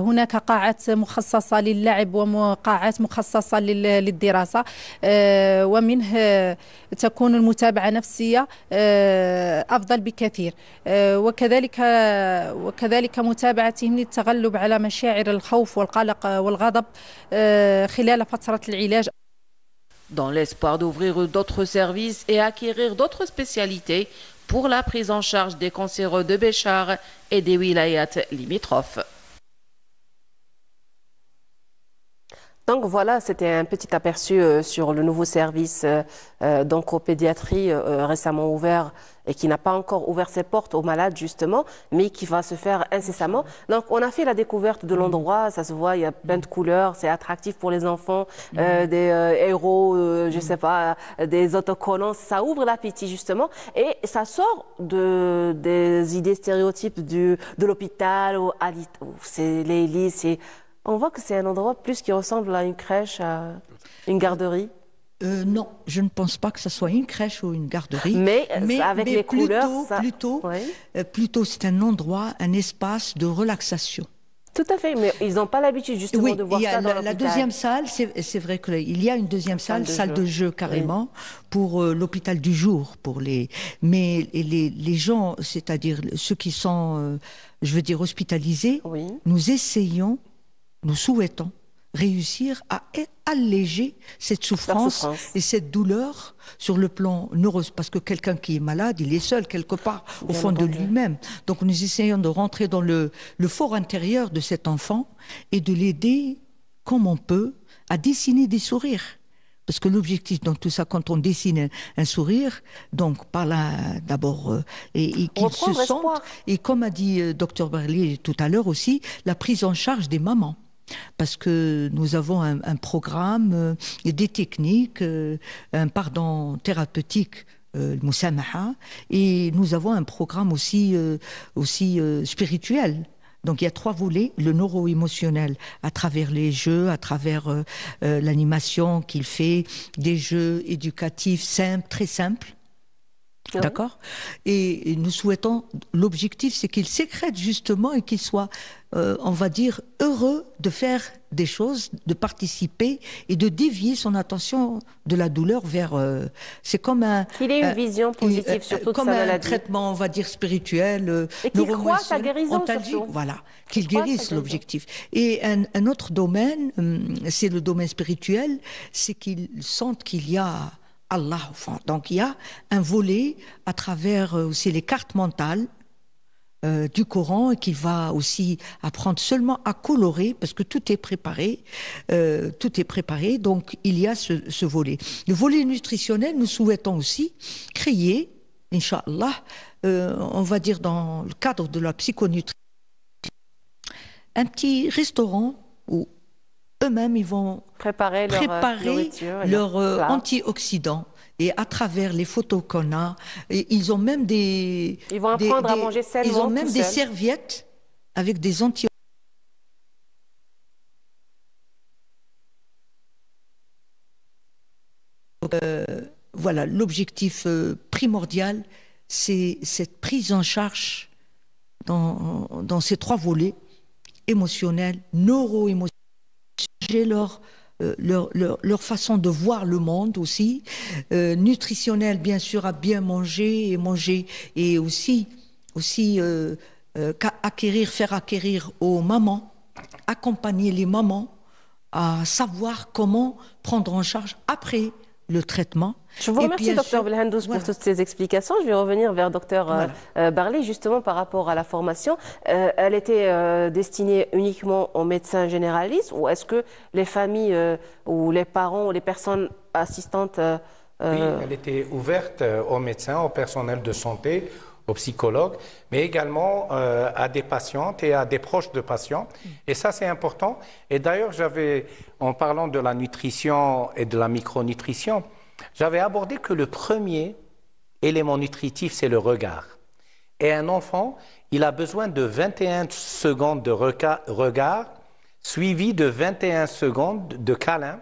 هناك قاعات مخصصة للعب وقاعات مخصصة للدراسة ومنه تكون المتابعة النفسية أفضل بكثير وكذلك متابعتهم للتغلب على مشاعر الخوف والقلق والغضب خلال فترة العلاج. Dans l'espoir d'ouvrir d'autres services et acquérir d'autres spécialités pour la prise en charge des cancéreux de Béchar et des wilayats limitrophes. Donc voilà, c'était un petit aperçu sur le nouveau service d'oncopédiatrie récemment ouvert et qui n'a pas encore ouvert ses portes aux malades justement, mais qui va se faire incessamment. Donc on a fait la découverte de l'endroit, ça se voit, il y a plein de couleurs, c'est attractif pour les enfants, des héros, je sais pas, des autocollants, ça ouvre l'appétit justement et ça sort des idées stéréotypes de l'hôpital, c'est les lits, c'est... On voit que c'est un endroit plus qui ressemble à une crèche, à une garderie. Non, je ne pense pas que ce soit une crèche ou une garderie. Mais avec les couleurs, plutôt c'est un endroit, un espace de relaxation. Tout à fait, mais ils n'ont pas l'habitude justement de voir ça dans l'hôpital. La deuxième salle, c'est vrai qu'il y a une deuxième salle de jeu carrément, pour l'hôpital du jour. Mais les gens, c'est-à-dire ceux qui sont, je veux dire, hospitalisés, nous souhaitons réussir à alléger cette souffrance et cette douleur sur le plan neurologique. Parce que quelqu'un qui est malade, il est seul quelque part au fond de lui-même. Donc nous essayons de rentrer dans le fort intérieur de cet enfant et de l'aider comme on peut à dessiner des sourires. Parce que l'objectif dans tout ça, quand on dessine un sourire, donc par là d'abord, et qu'il se sente, et comme a dit Dr Barli tout à l'heure aussi, la prise en charge des mamans. Parce que nous avons un programme, des techniques, un pardon thérapeutique, le Moussamaha, et nous avons un programme aussi spirituel. Donc il y a 3 volets, le neuro-émotionnel à travers les jeux, à travers l'animation qu'il fait, des jeux éducatifs simples, très simples. D'accord. Et nous souhaitons, l'objectif c'est qu'il sécrète justement et qu'il soit, on va dire, heureux de faire des choses, de participer et de dévier son attention de la douleur vers... c'est comme un... Qu'il ait une vision positive sur toute sa maladie. Comme un traitement, on va dire, spirituel. Et qu'il croit sa guérison surtout. Voilà, qu'il guérisse l'objectif. Et un autre domaine, c'est le domaine spirituel, c'est qu'ils sentent qu'il y a... Allah, enfin. Donc il y a un volet à travers aussi les cartes mentales du Coran et qu'il va aussi apprendre seulement à colorer parce que tout est préparé, donc il y a ce volet. Le volet nutritionnel, nous souhaitons aussi créer, Inch'Allah, on va dire dans le cadre de la psychonutrition, un petit restaurant où eux-mêmes, ils vont préparer leur antioxydants. Et à travers les photos qu'on a, ils ont même des... Ils vont apprendre à manger sainement. Ils ont même des serviettes avec des antioxydants. Voilà, l'objectif primordial, c'est cette prise en charge dans ces 3 volets, émotionnels, neuro-émotionnels, leur façon de voir le monde aussi, nutritionnel bien sûr, à bien manger et aussi faire acquérir aux mamans, accompagner les mamans à savoir comment prendre en charge après le traitement. Je vous remercie, docteur Belhandouz, pour toutes ces explications. Je vais revenir vers docteur Barly, justement, par rapport à la formation. Elle était destinée uniquement aux médecins généralistes, ou est-ce que les familles ou les parents ou les personnes assistantes... Oui, elle était ouverte aux médecins, au personnel de santé, aux psychologues, mais également à des patientes et à des proches de patients. Et ça, c'est important. Et d'ailleurs, en parlant de la nutrition et de la micronutrition, j'avais abordé que le premier élément nutritif, c'est le regard. Et un enfant, il a besoin de 21 secondes de regard, suivi de 21 secondes de câlin.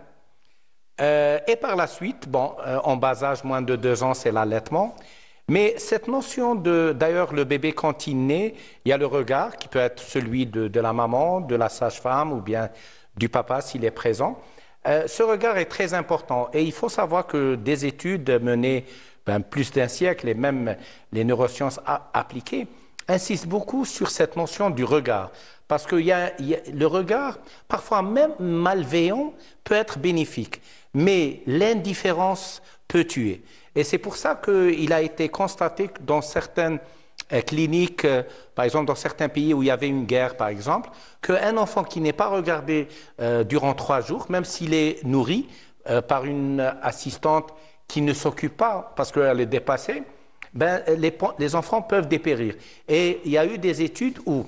Et par la suite, en bas âge, moins de 2 ans, c'est l'allaitement. Mais cette notion d'ailleurs, le bébé quand il naît, il y a le regard qui peut être celui de la maman, de la sage-femme ou bien du papa s'il est présent. Ce regard est très important et il faut savoir que des études menées plus d'un siècle et même les neurosciences appliquées insistent beaucoup sur cette notion du regard. Parce que le regard, parfois même malveillant, peut être bénéfique, mais l'indifférence peut tuer. Et c'est pour ça qu'il a été constaté que dans certaines cliniques, par exemple dans certains pays où il y avait une guerre, par exemple, qu'un enfant qui n'est pas regardé durant 3 jours, même s'il est nourri par une assistante qui ne s'occupe pas parce qu'elle est dépassée, les enfants peuvent dépérir. Et il y a eu des études où,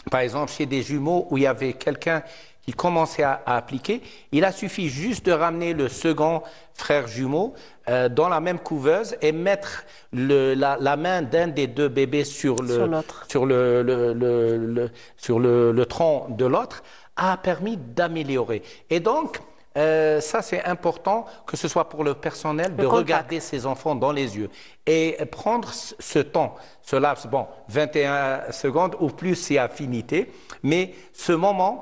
par exemple, chez des jumeaux où il y avait quelqu'un qui commençait à appliquer, il a suffi juste de ramener le second frère jumeau dans la même couveuse et mettre la main d'un des 2 bébés sur le tronc de l'autre, a permis d'améliorer. Et donc, ça c'est important que ce soit pour le personnel de regarder ses enfants dans les yeux et prendre ce temps, ce laps, 21 secondes ou plus c'est affinité, mais ce moment,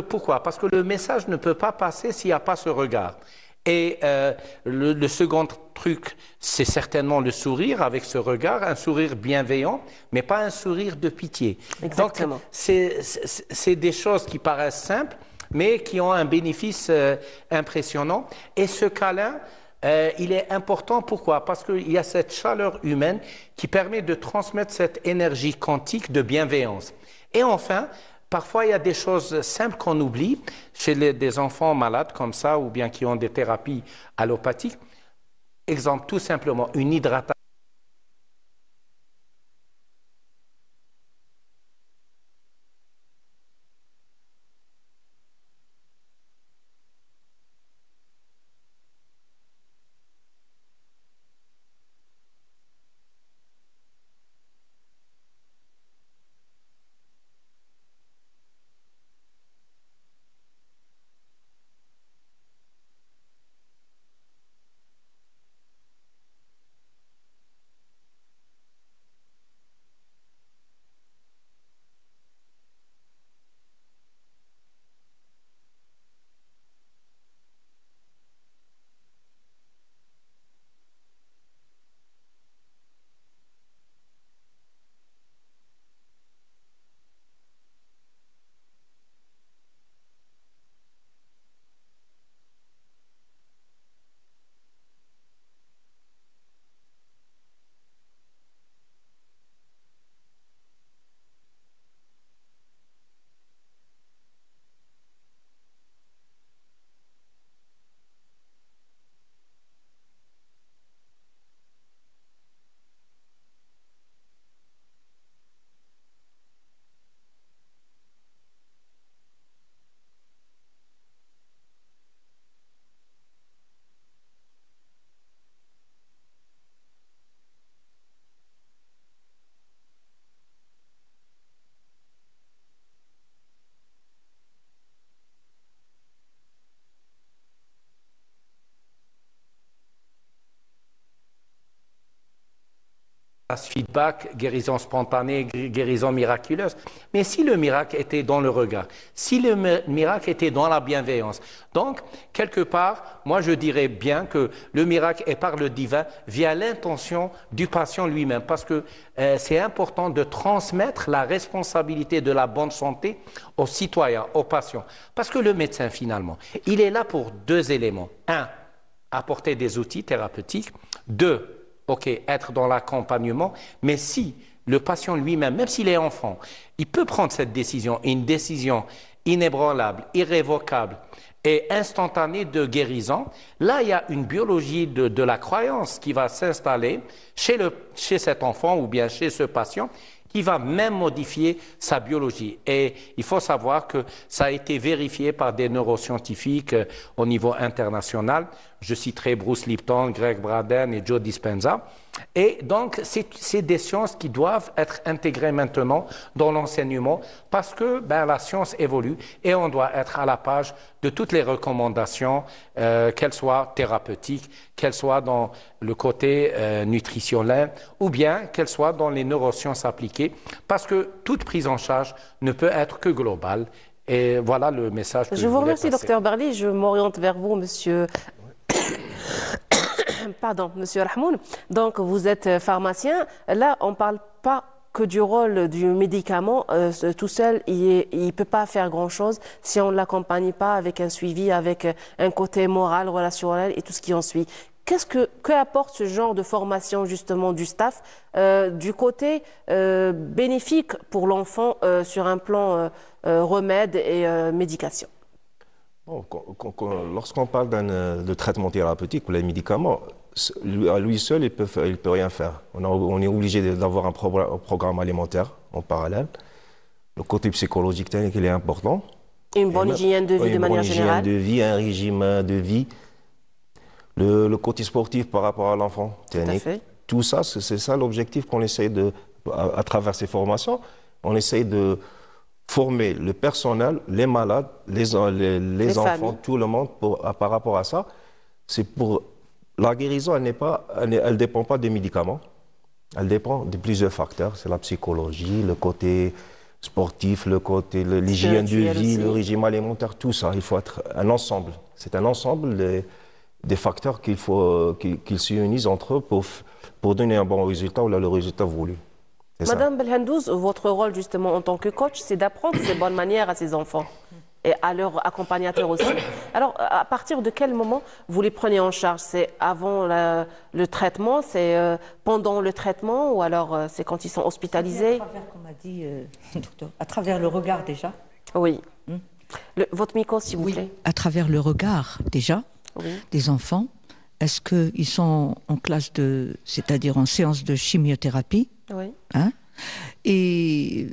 pourquoi? Parce que le message ne peut pas passer s'il n'y a pas ce regard. Et le second truc, c'est certainement le sourire avec ce regard, un sourire bienveillant, mais pas un sourire de pitié. Exactement. Donc, c'est des choses qui paraissent simples, mais qui ont un bénéfice impressionnant. Et ce câlin, il est important. Pourquoi? Parce qu'il y a cette chaleur humaine qui permet de transmettre cette énergie quantique de bienveillance. Et enfin, parfois, il y a des choses simples qu'on oublie chez des enfants malades comme ça, ou bien qui ont des thérapies allopathiques. Exemple, tout simplement, une hydratation. feedback, guérison spontanée, guérison miraculeuse. Mais si le miracle était dans le regard, si le miracle était dans la bienveillance, donc quelque part, moi je dirais bien que le miracle est par le divin via l'intention du patient lui-même, parce que c'est important de transmettre la responsabilité de la bonne santé aux citoyens, aux patients. Parce que le médecin finalement, il est là pour deux éléments. Un, apporter des outils thérapeutiques. Deux, être dans l'accompagnement, mais si le patient lui-même, même s'il est enfant, il peut prendre cette décision, une décision inébranlable, irrévocable et instantanée de guérison, là il y a une biologie de la croyance qui va s'installer chez cet enfant ou bien chez ce patient, qui va même modifier sa biologie. Et il faut savoir que ça a été vérifié par des neuroscientifiques au niveau international. Je citerai Bruce Lipton, Greg Braden et Joe Dispenza. Et donc, c'est des sciences qui doivent être intégrées maintenant dans l'enseignement parce que la science évolue et on doit être à la page de toutes les recommandations, qu'elles soient thérapeutiques, qu'elles soient dans le côté nutritionnel ou bien qu'elles soient dans les neurosciences appliquées parce que toute prise en charge ne peut être que globale. Et voilà le message que je vous voulais remercie, passer. Dr Barli. Je m'oriente vers vous, monsieur. Pardon, monsieur Rahmoun. Donc, vous êtes pharmacien. Là, on ne parle pas que du rôle du médicament. Tout seul, il ne peut pas faire grand-chose si on ne l'accompagne pas avec un suivi, avec un côté moral, relationnel et tout ce qui en suit. Que apporte ce genre de formation justement du staff du côté bénéfique pour l'enfant sur un plan remède et médication? Bon, lorsqu'on parle de traitement thérapeutique pour les médicaments, à lui seul, il peut rien faire. On est obligé d'avoir un programme alimentaire en parallèle. Le côté psychologique, il est important. Une bonne hygiène de vie de manière générale. Une bonne hygiène de vie, un régime de vie. Le côté sportif par rapport à l'enfant. Tout ça, c'est ça l'objectif qu'on essaye à travers ces formations. On essaye de former le personnel, les malades, les enfants, familles. Tout le monde par rapport à ça. C'est pour la guérison, elle dépend pas des médicaments. Elle dépend de plusieurs facteurs. C'est la psychologie, le côté sportif, l'hygiène de vie, le régime alimentaire, tout ça. Il faut être un ensemble. C'est un ensemble des facteurs qu'ils s'unissent entre eux pour donner un bon résultat ou le résultat voulu. Madame Belhandouz, votre rôle justement en tant que coach, c'est d'apprendre ces bonnes manières à ces enfants et à leurs accompagnateurs aussi. Alors, à partir de quel moment vous les prenez en charge? C'est avant le traitement, c'est pendant le traitement ou alors c'est quand ils sont hospitalisés? À travers, comme a dit docteur, à travers le regard déjà. Oui. Votre micro, s'il vous plaît. À travers le regard déjà des enfants. Est-ce qu'ils sont en classe c'est-à-dire en séance de chimiothérapie? Oui. Et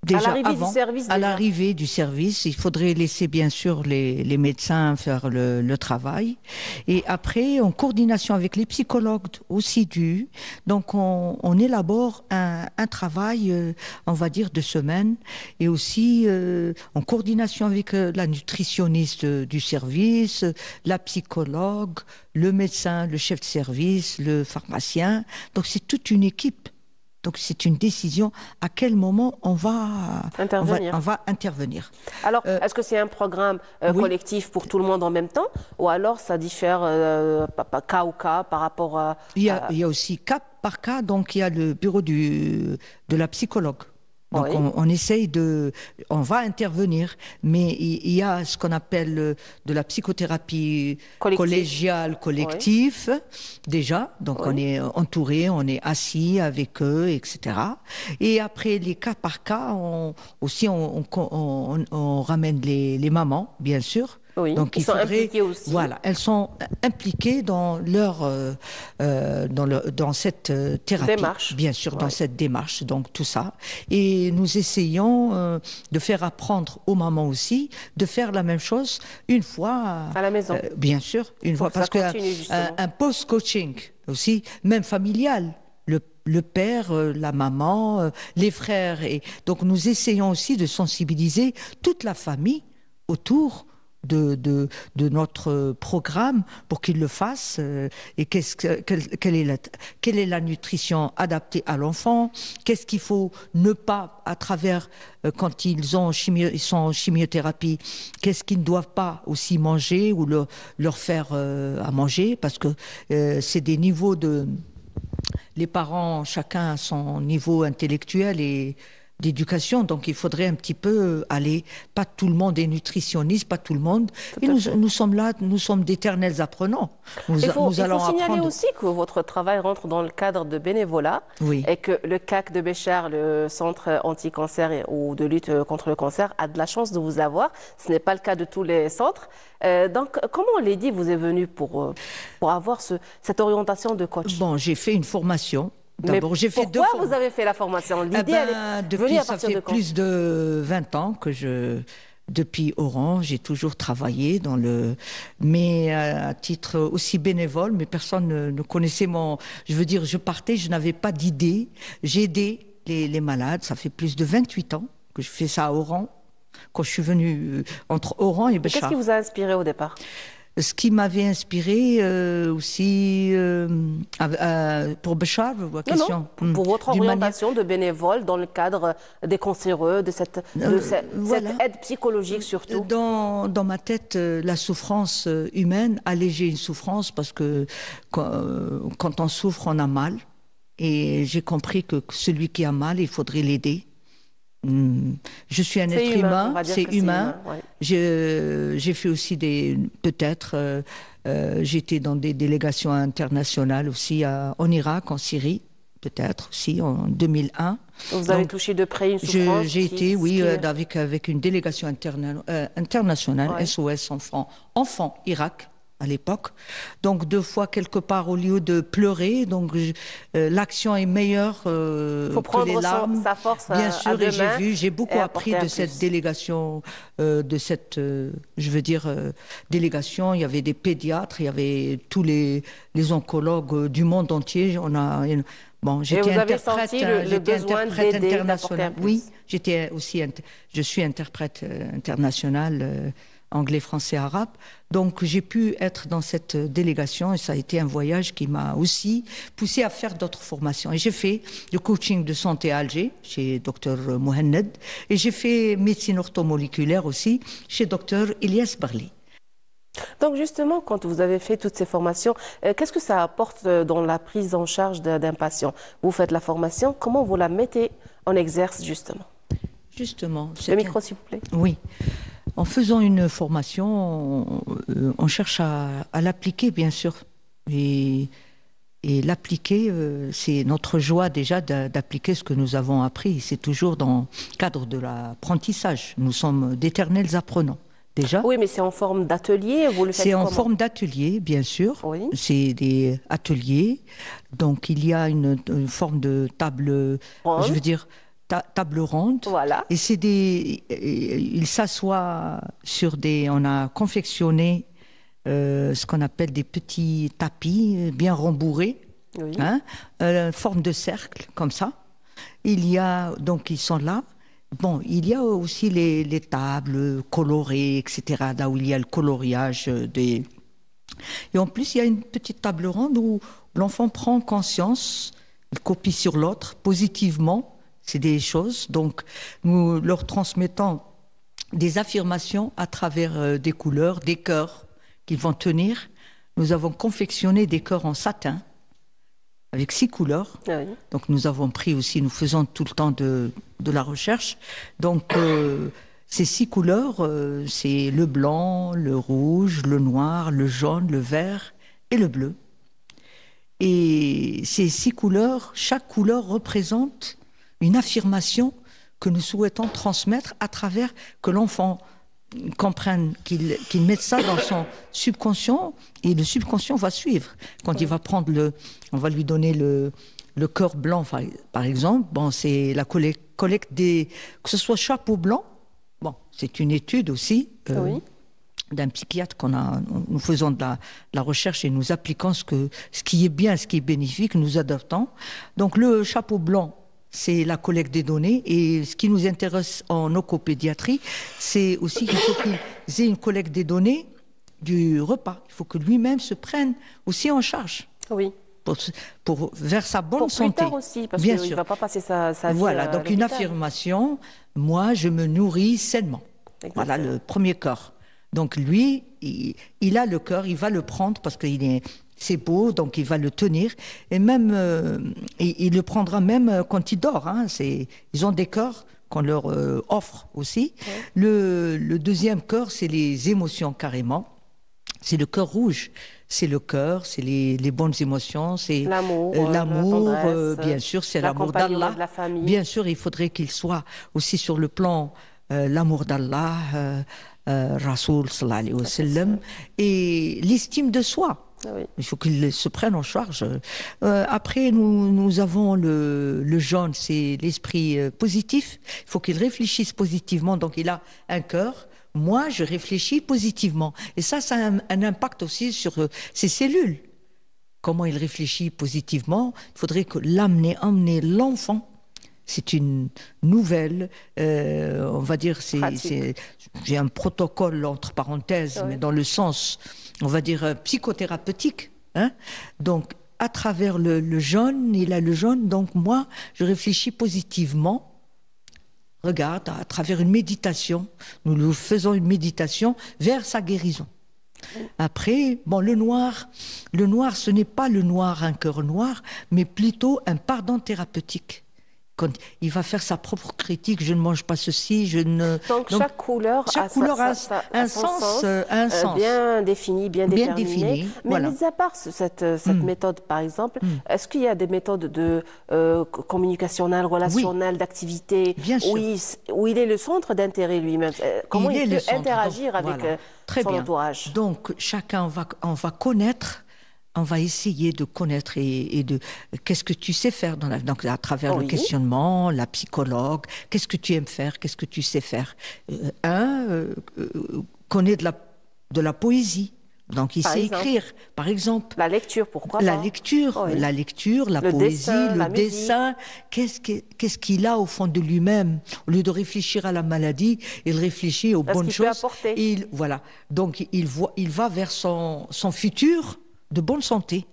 déjà à l'arrivée du service, il faudrait laisser bien sûr les médecins faire le travail. Et après, en coordination avec les psychologues aussi donc on élabore un travail, on va dire, de semaine. Et aussi en coordination avec la nutritionniste du service, la psychologue, le médecin, le chef de service, le pharmacien. Donc c'est toute une équipe. Donc c'est une décision à quel moment on va intervenir. Alors, est-ce que c'est un programme collectif pour tout le monde en même temps ou alors ça diffère cas au cas par rapport à... Il y a aussi cas par cas, donc il y a le bureau de la psychologue. Donc on essaye on va intervenir, mais il y a ce qu'on appelle de la psychothérapie collégiale, collective, déjà. Donc on est entouré, on est assis avec eux, etc. Et après les cas par cas, on ramène les mamans, bien sûr. Oui, donc ils sont impliqués aussi. Voilà, elles sont impliquées dans dans cette thérapie, démarche. Bien sûr, dans cette démarche. Donc tout ça, et nous essayons de faire apprendre aux mamans aussi de faire la même chose une fois à la maison. Bien sûr, une fois, parce qu'un post-coaching aussi, même familial. Le père, la maman, les frères, et donc nous essayons aussi de sensibiliser toute la famille autour de notre programme pour qu'ils le fassent. Et quelle est la nutrition adaptée à l'enfant? Qu'est-ce qu'il faut ne pas, à travers, quand ils sont en chimiothérapie, qu'est-ce qu'ils ne doivent pas aussi manger ou leur faire à manger? Parce que c'est des niveaux de... Les parents, chacun a son niveau intellectuel et d'éducation, donc il faudrait un petit peu aller, pas tout le monde est nutritionniste, pas tout le monde, et nous sommes là, nous sommes d'éternels apprenants. Il faut signaler aussi que votre travail rentre dans le cadre de bénévolat, et que le CAC de Béchar, le centre anti-cancer ou de lutte contre le cancer, a de la chance de vous avoir. Ce n'est pas le cas de tous les centres. Donc, comment Lady vous est venue pour avoir cette orientation de coach? Bon, j'ai fait une formation. D'abord, j'ai fait pourquoi vous avez fait la formation? L'idée, ça fait plus de 20 ans que depuis Oran, j'ai toujours travaillé mais à titre aussi bénévole, mais personne ne connaissait je veux dire, je partais, je n'avais pas d'idée. J'ai aidé les malades, ça fait plus de 28 ans que je fais ça à Oran, quand je suis venue entre Oran et Béchar. Qu'est-ce qui vous a inspiré au départ? Ce qui m'avait inspiré aussi pour Béchar, question. Pour votre orientation de bénévole dans le cadre des cancéreux, de cette aide psychologique surtout. Dans ma tête, la souffrance humaine, alléger une souffrance, parce que quand on souffre, on a mal. Et j'ai compris que celui qui a mal, il faudrait l'aider. Je suis un être humain, c'est humain. J'ai fait aussi j'étais dans des délégations internationales aussi en Irak, en Syrie, peut-être aussi en 2001. Vous avez touché de près une souffrance? J'ai été, avec une délégation internationale, SOS Enfants Irak, à l'époque. Donc 2 fois quelque part au lieu de pleurer. Donc l'action est meilleure que les larmes. Sa force bien sûr, et j'ai beaucoup appris de cette délégation, délégation. Il y avait des pédiatres, il y avait tous les oncologues du monde entier. J'étais interprète, international. Oui, je suis interprète international. Anglais, français, arabe. Donc, j'ai pu être dans cette délégation et ça a été un voyage qui m'a aussi poussé à faire d'autres formations. Et j'ai fait le coaching de santé à Alger, chez Dr Mohamed, et j'ai fait médecine orthomoléculaire aussi, chez Dr Ilyes Barli. Donc, justement, quand vous avez fait toutes ces formations, qu'est-ce que ça apporte dans la prise en charge d'un patient? Vous faites la formation, comment vous la mettez en exerce, justement? Le micro, s'il vous plaît. Oui. En faisant une formation, on cherche à l'appliquer, bien sûr. Et l'appliquer, c'est notre joie déjà d'appliquer ce que nous avons appris. C'est toujours dans le cadre de l'apprentissage. Nous sommes d'éternels apprenants, déjà. Oui, mais c'est en forme d'atelier, vous le faites comment? C'est en forme d'atelier, bien sûr. Oui. C'est des ateliers. Donc, il y a une forme de table, ronde. Je veux dire... table ronde. Voilà. Et il s'assoit sur on a confectionné ce qu'on appelle des petits tapis bien rembourrés, forme de cercle, comme ça. Donc ils sont là. Bon, il y a aussi les tables colorées, etc., là où il y a le coloriage Et en plus, il y a une petite table ronde où l'enfant prend conscience, il copie sur l'autre positivement. C'est des choses, donc nous leur transmettons des affirmations à travers des couleurs, des cœurs qu'ils vont tenir. Nous avons confectionné des cœurs en satin avec 6 couleurs. Oui. Donc nous avons pris aussi, nous faisons tout le temps de la recherche. Donc ces 6 couleurs, c'est le blanc, le rouge, le noir, le jaune, le vert et le bleu. Et ces 6 couleurs, chaque couleur représente une affirmation que nous souhaitons transmettre à travers que l'enfant comprenne, qu'il mette ça dans son subconscient, et le subconscient va suivre. Quand il va prendre on va lui donner le cœur blanc, par exemple, c'est la collecte que ce soit chapeau blanc, c'est une étude aussi d'un psychiatre nous faisons de la recherche et nous appliquons ce qui est bien, ce qui est bénéfique, nous adoptons. Donc le chapeau blanc, c'est la collecte des données. Et ce qui nous intéresse en oncopédiatrie, c'est aussi qu'il faut qu'ils aient une collecte des données du repas. Il faut que lui-même se prenne aussi en charge. Oui. Vers sa bonne santé. Plus tard aussi, parce qu'il ne va pas passer sa vie. Voilà, donc une affirmation, moi je me nourris sainement. Exactement. Voilà le premier cœur. Donc lui, il a le cœur, il va le prendre parce c'est beau, donc il va le tenir. Et même, il le prendra même quand il dort. Hein. Ils ont des cœurs qu'on leur offre aussi. Ouais. Le deuxième cœur, c'est les émotions carrément. C'est le cœur rouge. C'est le cœur, c'est les bonnes émotions, c'est l'amour, bien sûr, c'est l'amour d'Allah. Bien sûr, il faudrait qu'il soit aussi sur le plan l'amour d'Allah, Rasoul sallallahu alayhi wa sallam, et l'estime de soi. Ah oui. Il faut qu'il se prenne en charge. Après, nous avons le jaune, c'est l'esprit positif. Il faut qu'il réfléchisse positivement, donc il a un cœur. Moi, je réfléchis positivement. Et ça a un impact aussi sur ses cellules. Comment il réfléchit positivement? Il faudrait emmener l'enfant. C'est une nouvelle, on va dire, j'ai un protocole entre parenthèses, oui. Mais dans le sens, on va dire, psychothérapeutique. Hein? Donc, à travers le jaune, il a le jaune, donc moi, je réfléchis positivement. Regarde, à travers une méditation, nous faisons une méditation vers sa guérison. Après, bon, le noir, ce n'est pas le noir, un cœur noir, mais plutôt un pardon thérapeutique. Quand il va faire sa propre critique, je ne mange pas ceci, je ne... Donc chaque couleur a un sens bien défini, bien déterminé. Mais voilà. Mis à part cette méthode, par exemple, est-ce qu'il y a des méthodes de communicationnelles, relationnelles, d'activité, où il est le centre d'intérêt lui-même? Comment il peut interagir avec son entourage? Donc chacun, on va connaître... On va essayer de connaître et de qu'est-ce que tu sais faire donc à travers le questionnement, la psychologue, qu'est-ce que tu aimes faire, qu'est-ce que tu sais faire. Connaît de la poésie. Donc il sait écrire, par exemple. La lecture, pourquoi pas? La lecture, la poésie, le dessin. Qu'est-ce qu'il a au fond de lui-même? Au lieu de réfléchir à la maladie, il réfléchit aux bonnes choses. Voilà. Donc il va vers son futur de bonne santé.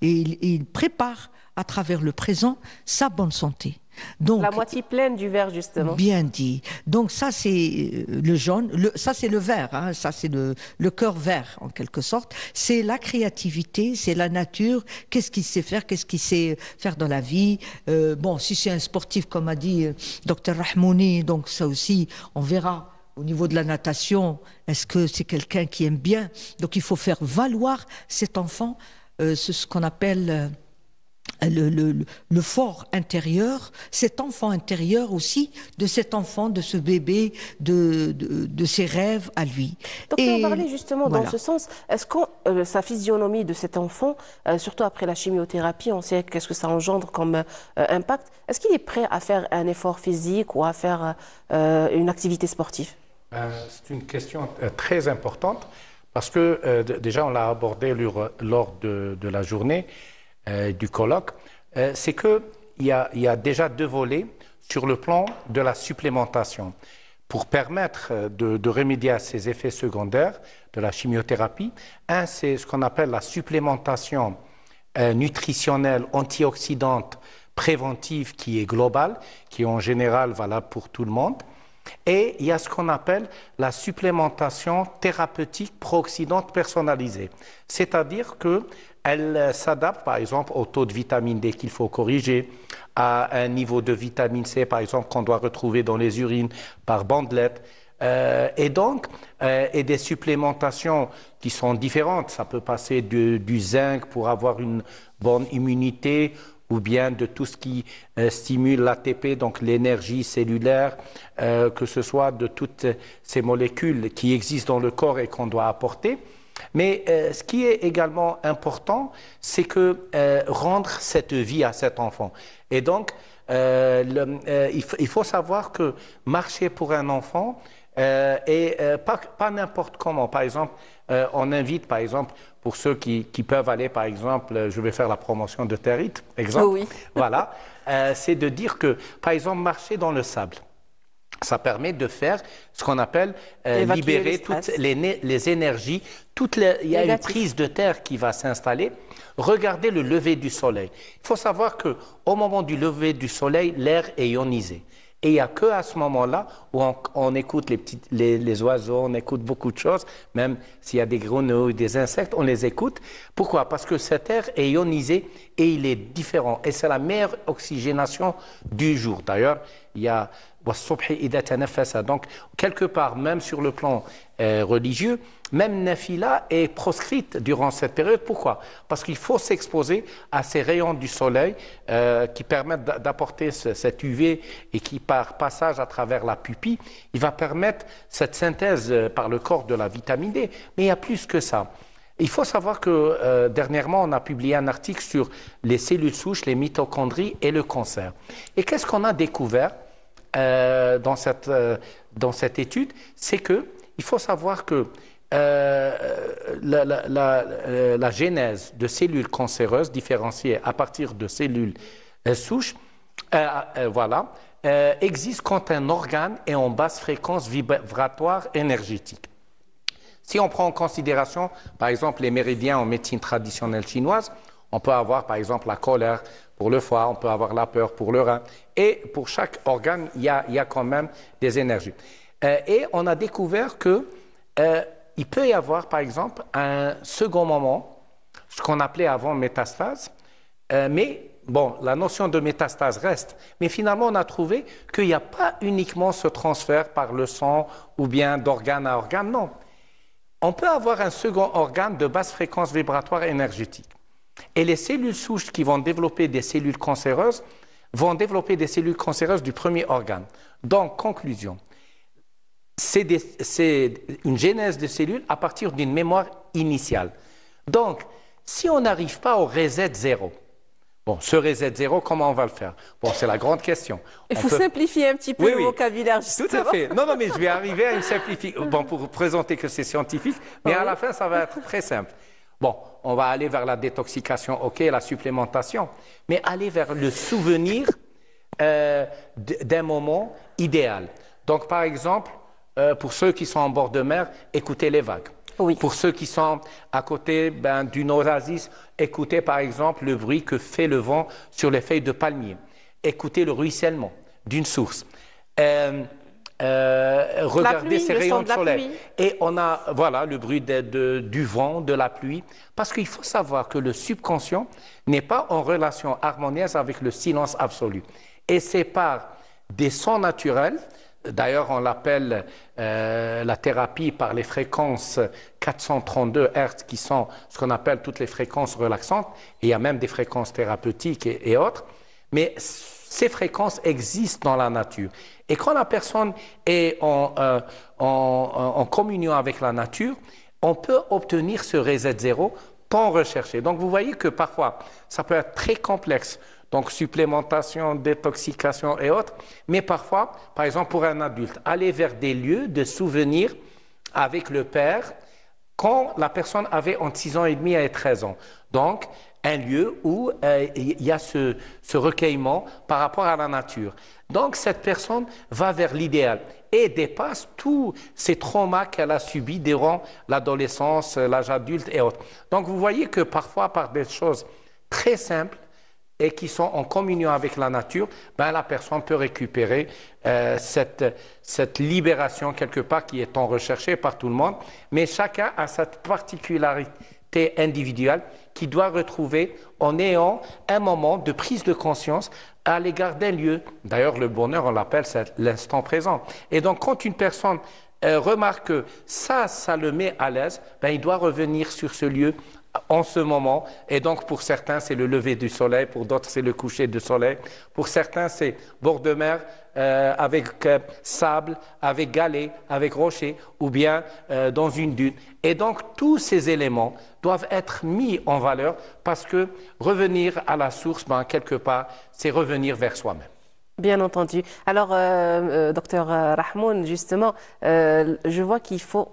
Et il prépare à travers le présent sa bonne santé. Donc, la moitié pleine du verre, justement. Bien dit. Donc ça, c'est le jaune. Ça, c'est le vert. Hein, ça, c'est le cœur vert, en quelque sorte. C'est la créativité, c'est la nature. Qu'est-ce qu'il sait faire? Qu'est-ce qu'il sait faire dans la vie? Bon, si c'est un sportif, comme a dit Dr Rahmouni, donc ça aussi, on verra. Au niveau de la natation, est-ce que c'est quelqu'un qui aime bien? Donc il faut faire valoir cet enfant, ce qu'on appelle le fort intérieur, cet enfant intérieur aussi, de cet enfant, de ce bébé, de ses rêves à lui. Donc on parlait justement dans ce sens, est-ce que sa physionomie de cet enfant, surtout après la chimiothérapie, on sait qu'est-ce que ça engendre comme impact, est-ce qu'il est prêt à faire un effort physique ou à faire une activité sportive? C'est une question très importante parce que déjà on l'a abordé lors de la journée du colloque, c'est qu'il y a déjà deux volets sur le plan de la supplémentation. Pour permettre de remédier à ces effets secondaires de la chimiothérapie, un, c'est ce qu'on appelle la supplémentation nutritionnelle antioxydante préventive qui est globale, qui est en général valable pour tout le monde. Et il y a ce qu'on appelle la supplémentation thérapeutique pro-oxydante personnalisée. C'est-à-dire qu'elle s'adapte, par exemple, au taux de vitamine D qu'il faut corriger, à un niveau de vitamine C, par exemple, qu'on doit retrouver dans les urines par bandelette. Et donc, et des supplémentations qui sont différentes. Ça peut passer du zinc pour avoir une bonne immunité, ou bien de tout ce qui stimule l'ATP, donc l'énergie cellulaire, que ce soit de toutes ces molécules qui existent dans le corps et qu'on doit apporter. Mais ce qui est également important, c'est que rendre cette vie à cet enfant. Et donc, il faut savoir que marcher pour un enfant, Pas n'importe comment. Par exemple, on invite, par exemple, pour ceux qui peuvent aller, par exemple, je vais faire la promotion de Territ, exemple. Oui. Voilà. C'est de dire que, par exemple, marcher dans le sable, ça permet de faire ce qu'on appelle libérer toutes les énergies. Il y a une prise de terre qui va s'installer. Regardez le lever du soleil. Il faut savoir qu'au moment du lever du soleil, l'air est ionisé. Et il n'y a qu'à ce moment-là où on écoute les oiseaux, on écoute beaucoup de choses, même s'il y a des grenouilles, des insectes, on les écoute. Pourquoi? Parce que cet air est ionisé et il est différent. Et c'est la meilleure oxygénation du jour. D'ailleurs, il y a donc, quelque part, même sur le plan religieux, même Nafila est proscrite durant cette période. Pourquoi? Parce qu'il faut s'exposer à ces rayons du soleil qui permettent d'apporter cet UV et qui, par passage à travers la pupille, il va permettre cette synthèse par le corps de la vitamine D. Mais il y a plus que ça. Il faut savoir que dernièrement, on a publié un article sur les cellules souches, les mitochondries et le cancer. Et qu'est-ce qu'on a découvert dans cette étude? C'est que il faut savoir que la genèse de cellules cancéreuses différenciées à partir de cellules souches existe quand un organe est en basse fréquence vibratoire énergétique. Si on prend en considération, par exemple, les méridiens en médecine traditionnelle chinoise, on peut avoir, par exemple, la colère pour le foie, on peut avoir la peur pour le rein. Et pour chaque organe, il y a quand même des énergies. Et on a découvert qu'il peut y avoir, par exemple, un second moment, ce qu'on appelait avant métastase. Mais, bon, la notion de métastase reste. Mais finalement, on a trouvé qu'il n'y a pas uniquement ce transfert par le sang ou bien d'organe à organe, non. On peut avoir un second organe de basse fréquence vibratoire énergétique. Et les cellules souches qui vont développer des cellules cancéreuses vont développer des cellules cancéreuses du premier organe. Donc, conclusion, c'est une genèse de cellules à partir d'une mémoire initiale. Donc, si on n'arrive pas au reset zéro, bon, ce reset zéro, comment on va le faire? Bon, c'est la grande question. Il faut simplifier un petit peu le vocabulaire, justement. Tout à fait. Non, mais je vais arriver à une simplification. Bon, pour présenter que c'est scientifique, mais à la fin, ça va être très simple. Bon, on va aller vers la détoxication, ok, la supplémentation, mais aller vers le souvenir d'un moment idéal. Donc, par exemple, pour ceux qui sont en bord de mer, écoutez les vagues. Oui. Pour ceux qui sont à côté d'une oasis, écoutez par exemple le bruit que fait le vent sur les feuilles de palmier. Écoutez le ruissellement d'une source. Regardez ces rayons de soleil. Et on a le bruit du vent, de la pluie. Parce qu'il faut savoir que le subconscient n'est pas en relation harmonieuse avec le silence absolu. Et c'est par des sons naturels. D'ailleurs, on l'appelle la thérapie par les fréquences 432 Hz qui sont ce qu'on appelle toutes les fréquences relaxantes. Et il y a même des fréquences thérapeutiques et autres. Mais ces fréquences existent dans la nature. Et quand la personne est en communion avec la nature, on peut obtenir ce reset zéro tant recherché. Donc vous voyez que parfois, ça peut être très complexe. Donc supplémentation, détoxication et autres. Mais parfois, par exemple pour un adulte, aller vers des lieux de souvenirs avec le père quand la personne avait entre 6 ans et demi et 13 ans. Donc, un lieu où il y a ce recueillement par rapport à la nature. Donc, cette personne va vers l'idéal et dépasse tous ces traumas qu'elle a subis durant l'adolescence, l'âge adulte et autres. Donc, vous voyez que parfois, par des choses très simples et qui sont en communion avec la nature, la personne peut récupérer cette libération quelque part qui est en recherchée par tout le monde. Mais chacun a cette particularité individuelle qui doit retrouver en ayant un moment de prise de conscience à l'égard d'un lieu. D'ailleurs, le bonheur, on l'appelle l'instant présent. Et donc, quand une personne remarque que ça le met à l'aise, il doit revenir sur ce lieu en ce moment. Et donc, pour certains, c'est le lever du soleil, pour d'autres, c'est le coucher du soleil. Pour certains, c'est bord de mer avec sable, avec galets, avec rochers, ou bien dans une dune. Et donc, tous ces éléments doivent être mis en valeur parce que revenir à la source, quelque part, c'est revenir vers soi-même. Bien entendu. Alors, docteur Rahmoun, justement, je vois qu'il faut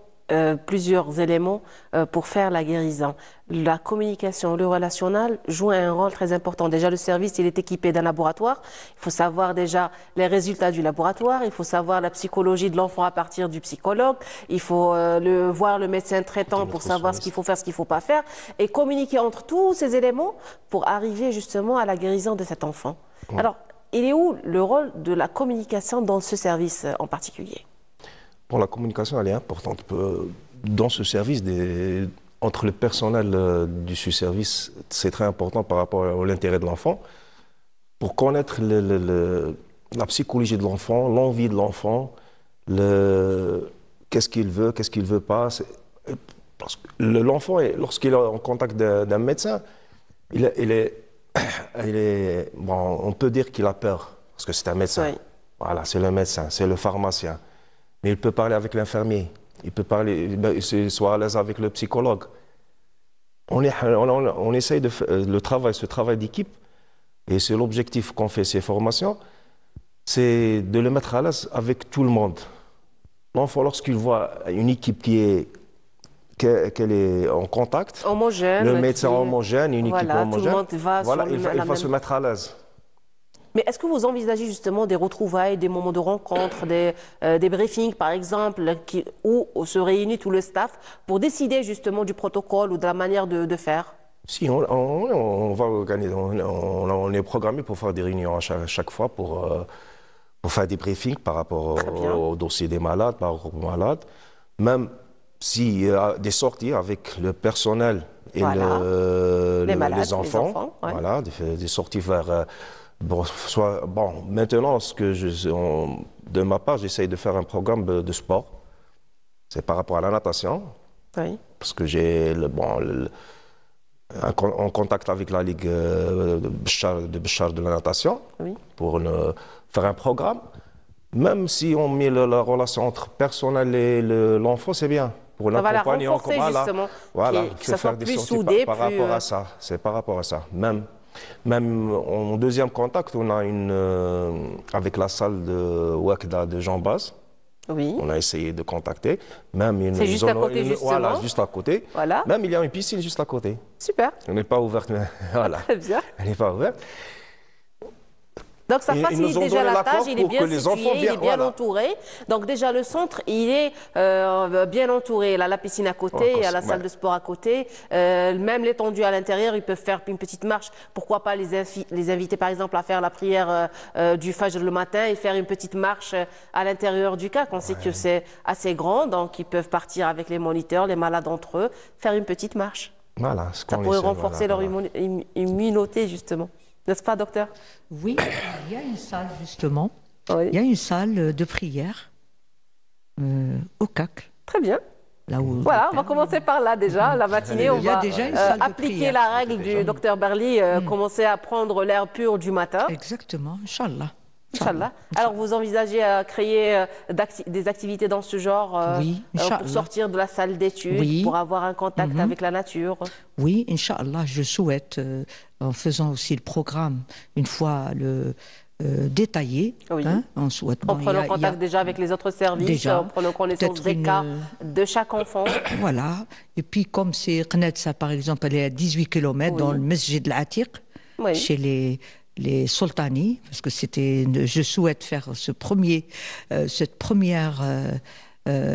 plusieurs éléments pour faire la guérison. La communication, le relationnel joue un rôle très important. Déjà, le service, il est équipé d'un laboratoire. Il faut savoir déjà les résultats du laboratoire. Il faut savoir la psychologie de l'enfant à partir du psychologue. Il faut voir le médecin traitant pour savoir ce qu'il faut faire, ce qu'il ne faut pas faire. Et communiquer entre tous ces éléments pour arriver justement à la guérison de cet enfant. Ouais. Alors, il est où le rôle de la communication dans ce service en particulier? Bon, la communication, elle est importante. Dans ce service, entre le personnel du service, c'est très important par rapport à l'intérêt de l'enfant. Pour connaître la psychologie de l'enfant, l'envie de l'enfant, qu'est-ce qu'il veut pas. Parce que l'enfant, lorsqu'il est en contact d'un médecin, bon, on peut dire qu'il a peur, parce que c'est un médecin. Oui. Voilà, c'est le médecin, c'est le pharmacien. Mais il peut parler avec l'infirmier, il peut parler, soit à l'aise avec le psychologue. On essaye de faire ce travail d'équipe, et c'est l'objectif qu'on fait ces formations, c'est de le mettre à l'aise avec tout le monde. L'enfant, lorsqu'il voit une équipe qu'elle est en contact, homogène, le médecin homogène, une équipe homogène, voilà, il va se mettre à l'aise. Mais est-ce que vous envisagez justement des retrouvailles, des moments de rencontre, des briefings par exemple, où se réunit tout le staff pour décider justement du protocole ou de la manière de faire? Si, on va organiser, on est programmé pour faire des réunions à chaque fois pour faire des briefings par rapport au dossier des malades, par rapport aux malades. Même s'il y a des sorties avec le personnel et les enfants, ouais. Voilà, des sorties vers... Bon, maintenant, de ma part, j'essaye de faire un programme de sport. C'est par rapport à la natation. Oui. Parce que j'ai en contact avec la Ligue de Béchar de la natation, oui, pour faire un programme. Même si on met la relation entre personnel et l'enfant, c'est bien. Pour l'accompagner en commun, voilà, que ça soit plus soudé. Par rapport à ça, c'est par rapport à ça. Même en deuxième contact, on a avec la salle de Ouakda de Jean Baz. Oui. On a essayé de contacter. C'est juste à côté, justement. Voilà, juste à côté. Voilà. Même il y a une piscine juste à côté. Super. Elle n'est pas ouverte, mais voilà. Très bien. Elle n'est pas ouverte. Donc ça facilite déjà la tâche, il est bien situé, il est bien entouré. Donc déjà le centre, il est bien entouré. Il a la piscine à côté, il y a la salle de sport à côté. Même l'étendue à l'intérieur, ils peuvent faire une petite marche. Pourquoi pas les inviter par exemple à faire la prière du Fajr le matin et faire une petite marche à l'intérieur du CAC. On sait que c'est assez grand, donc ils peuvent partir avec les moniteurs, les malades entre eux, faire une petite marche. Voilà, ça pourrait renforcer leur immunité justement. N'est-ce pas, docteur? Oui, il y a une salle, justement. Oui. Il y a une salle de prière au CAC. Très bien. Là où voilà, on va commencer par là déjà. La matinée, on va appliquer la règle du docteur Barli, commencer à prendre l'air pur du matin. Exactement, Inch'Allah. Inch'Allah. Alors, vous envisagez à créer des activités dans ce genre oui, pour sortir de la salle d'études, oui, pour avoir un contact avec la nature? Oui, Inch'Allah, je souhaite, en faisant aussi le programme, une fois détaillé, oui, on souhaite... En prenant contact déjà avec les autres services, en prenant connaissance des cas de chaque enfant. Voilà. Et puis, comme c'est Qnetsa, par exemple, elle est à 18 km dans le Masjid al-Atiq, oui, chez les Sultani, parce que je souhaite faire cette première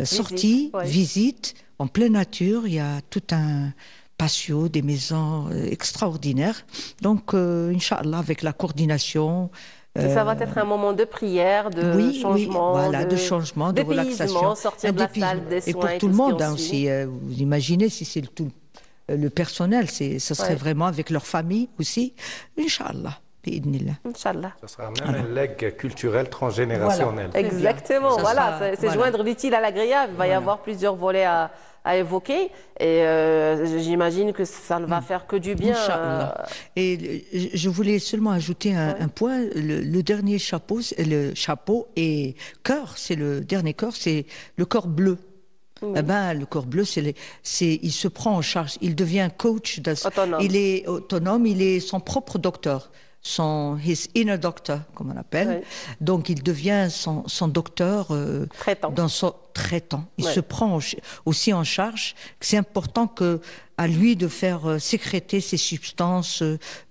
sortie, visite en pleine nature. Il y a tout un patio, des maisons extraordinaires. Donc, Inch'Allah, avec la coordination... ça va être un moment de prière, de changement, voilà, de changement, de relaxation, sortir de la salle des soins. Et pour tout le monde aussi. Vous imaginez si c'est tout le personnel, ce serait vraiment avec leur famille aussi. Inch'Allah. Inch'Allah. Ce sera même un legs culturel transgénérationnel. Voilà. Exactement, voilà, c'est joindre l'utile à l'agréable. Il va y avoir plusieurs volets à évoquer et j'imagine que ça ne va faire que du bien. Et je voulais seulement ajouter un point. Le dernier chapeau et cœur, c'est le dernier cœur, c'est le corps bleu. Oui. Eh ben, le corps bleu, il se prend en charge, il devient coach, il est autonome, il est son propre docteur. his inner doctor, comme on appelle. Oui. Donc, il devient son docteur dans son traitant. Il se prend aussi en charge. C'est important à lui de faire sécréter ces substances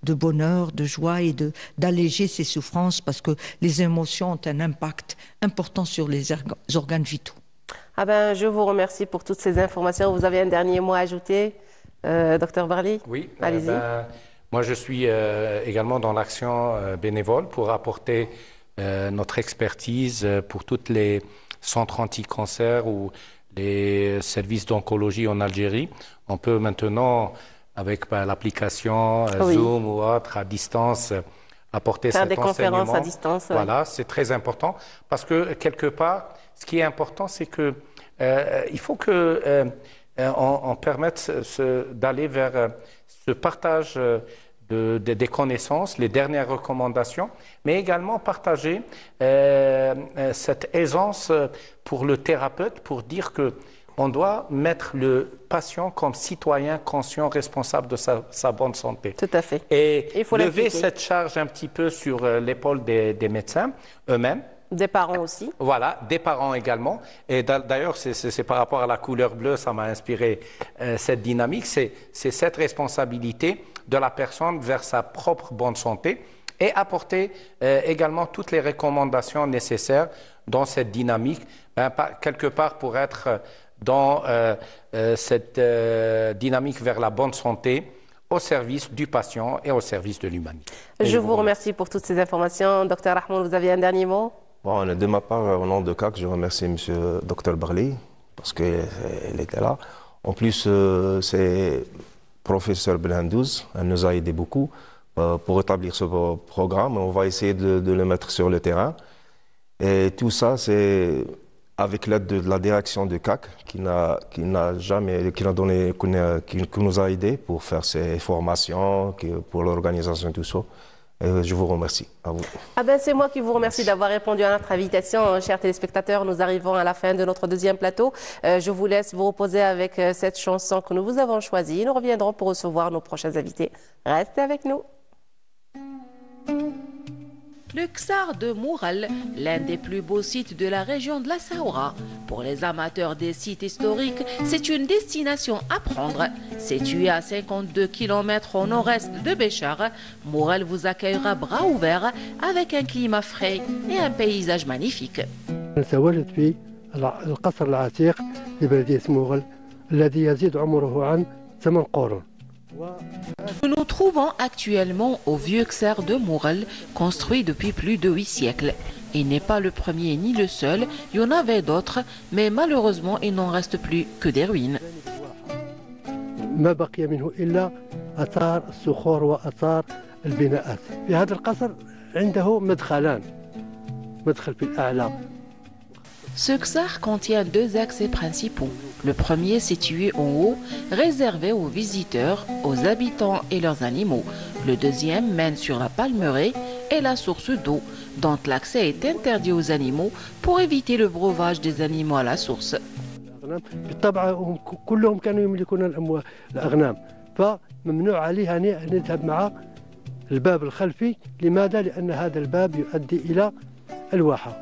de bonheur, de joie et d'alléger ses souffrances parce que les émotions ont un impact important sur les organes vitaux. Je vous remercie pour toutes ces informations. Vous avez un dernier mot à ajouter, Dr Barli? Oui, allez-y. Moi, je suis également dans l'action bénévole pour apporter notre expertise pour toutes les centres anti-cancer ou les services d'oncologie en Algérie. On peut maintenant, avec l'application Zoom ou autre, à distance, apporter cet enseignement. Faire des conférences à distance. Voilà, c'est très important parce que quelque part, ce qui est important, c'est que il faut que on permette d'aller vers ce partage des connaissances, les dernières recommandations, mais également partager cette aisance pour le thérapeute pour dire que on doit mettre le patient comme citoyen conscient, responsable de sa bonne santé. Tout à fait. Et lever cette charge un petit peu sur l'épaule des médecins eux-mêmes. Des parents aussi. Voilà, des parents également. Et d'ailleurs, c'est par rapport à la couleur bleue, ça m'a inspiré cette dynamique. C'est cette responsabilité de la personne vers sa propre bonne santé et apporter également toutes les recommandations nécessaires dans cette dynamique, quelque part pour être dans cette dynamique vers la bonne santé au service du patient et au service de l'humanité. Je vous remercie pour toutes ces informations. Dr Rahmoun, vous avez un dernier mot? De ma part, au nom de CAC, je remercie M. Dr Barli parce qu'elle était là. En plus, c'est professeur Blendouz, elle nous a aidé beaucoup pour établir ce programme. On va essayer de le mettre sur le terrain. Et tout ça, c'est avec l'aide de la direction de CAC qui nous a aidé pour faire ces formations, pour l'organisation, tout ça. Je vous remercie. À vous. C'est moi qui vous remercie d'avoir répondu à notre invitation. Chers téléspectateurs, nous arrivons à la fin de notre deuxième plateau. Je vous laisse vous reposer avec cette chanson que nous vous avons choisie. Nous reviendrons pour recevoir nos prochains invités. Restez avec nous. Le Ksar de Moural, l'un des plus beaux sites de la région de la Saoura. Pour les amateurs des sites historiques, c'est une destination à prendre. Situé à 52 km au nord-est de Béchar, Moural vous accueillera bras ouverts avec un climat frais et un paysage magnifique. تواجد في القصر العتيق لبلدية مورال الذي يزيد عمره عن 8 قرون. Nous nous trouvons actuellement au vieux Ksar de Moural, construit depuis plus de 8 siècles. Il n'est pas le premier ni le seul, il y en avait d'autres, mais malheureusement il n'en reste plus que des ruines. ما بقي منه إلا آثار الصخور وآثار البناءات. في هذا القصر عنده مدخلان، مدخل في الأعلى. Ce Ksar contient 2 accès principaux. Le premier situé en haut, réservé aux visiteurs, aux habitants et leurs animaux. Le deuxième mène sur la palmeraie et la source d'eau, dont l'accès est interdit aux animaux pour éviter le breuvage des animaux à la source. بالطبع كلهم كانوا يملكون الأغنام، فممنوع عليه أن يذهب مع الباب الخلفي. لماذا؟ لأن هذا الباب يؤدي إلى الواحة.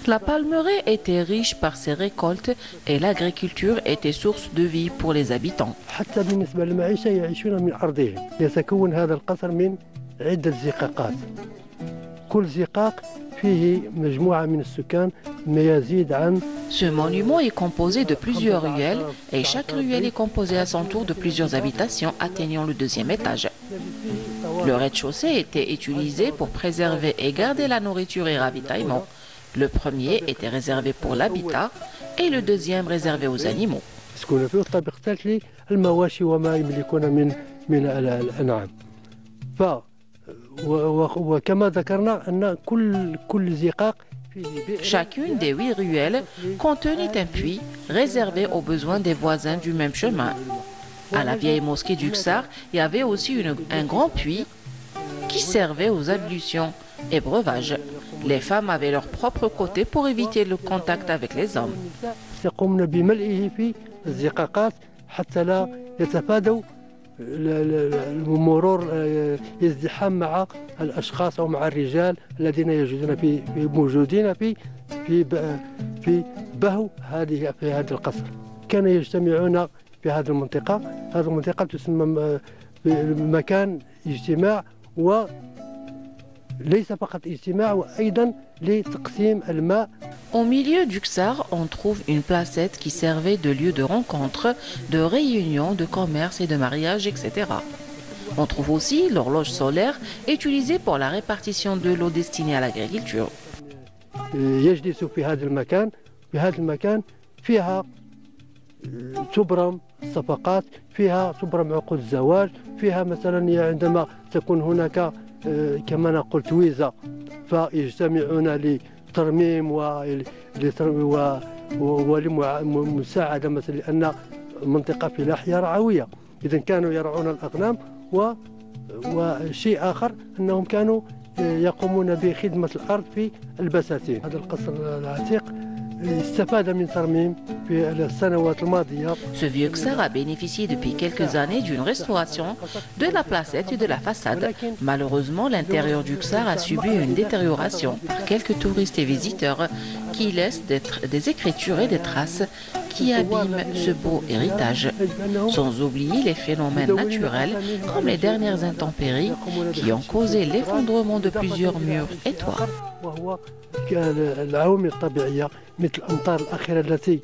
La palmeraie était riche par ses récoltes et l'agriculture était source de vie pour les habitants. حتى بالنسبة للمعيشة يعيشون من أرضهم. يتكون هذا القصر من عدة زقاقات. كل زقاق فيه مجموعة من السكان ما يزيد عن. Ce monument est composé de plusieurs ruelles et chaque ruelle est composée à son tour de plusieurs habitations atteignant le 2e étage. Le rez-de-chaussée était utilisé pour préserver et garder la nourriture et ravitaillement. Le premier était réservé pour l'habitat et le deuxième réservé aux animaux. Chacune des 8 ruelles contenait un puits réservé aux besoins des voisins du même chemin. À la vieille mosquée du Ksar, il y avait aussi un grand puits qui servait aux ablutions et breuvages. Les femmes avaient leur propre côté pour éviter le contact avec les hommes. المرور ازدحام مع الاشخاص او مع الرجال الذين يوجدون موجودين في بهو في هذا القصر. كانوا يجتمعون في هذه المنطقة. هذه المنطقة تسمى مكان اجتماع، وليس فقط اجتماع وأيضا لتقسيم الماء. Au milieu du Ksar, on trouve une placette qui servait de lieu de rencontre, de réunion, de commerce et de mariage, etc. On trouve aussi l'horloge solaire utilisée pour la répartition de l'eau destinée à l'agriculture. يجلس في هذا المكان فيها تبرم صفقات، فيها تبرم عقود الزواج، فيها مثلا عندما تكون هناك كما نقول تويزة فيجتمعون لترميم ولمساعدة مثلا، لأن المنطقة في ناحية رعوية، إذا كانوا يرعون الأغنام. وشيء آخر أنهم كانوا يقومون بخدمة الأرض في البساتين. هذا القصر العتيق استفاد من ترميم في السنوات الماضية. Ce vieux Ksar a bénéficié depuis quelques années d'une restauration de la placette et de la façade. Malheureusement, l'intérieur du Ksar a subi une détérioration par quelques touristes et visiteurs qui laissent des écritures et des traces qui abîment ce beau héritage. Sans oublier les phénomènes naturels comme les dernières intempéries qui ont causé l'effondrement de plusieurs murs et toits. العوامل الطبيعية مثل الأمطار الأخيرة التي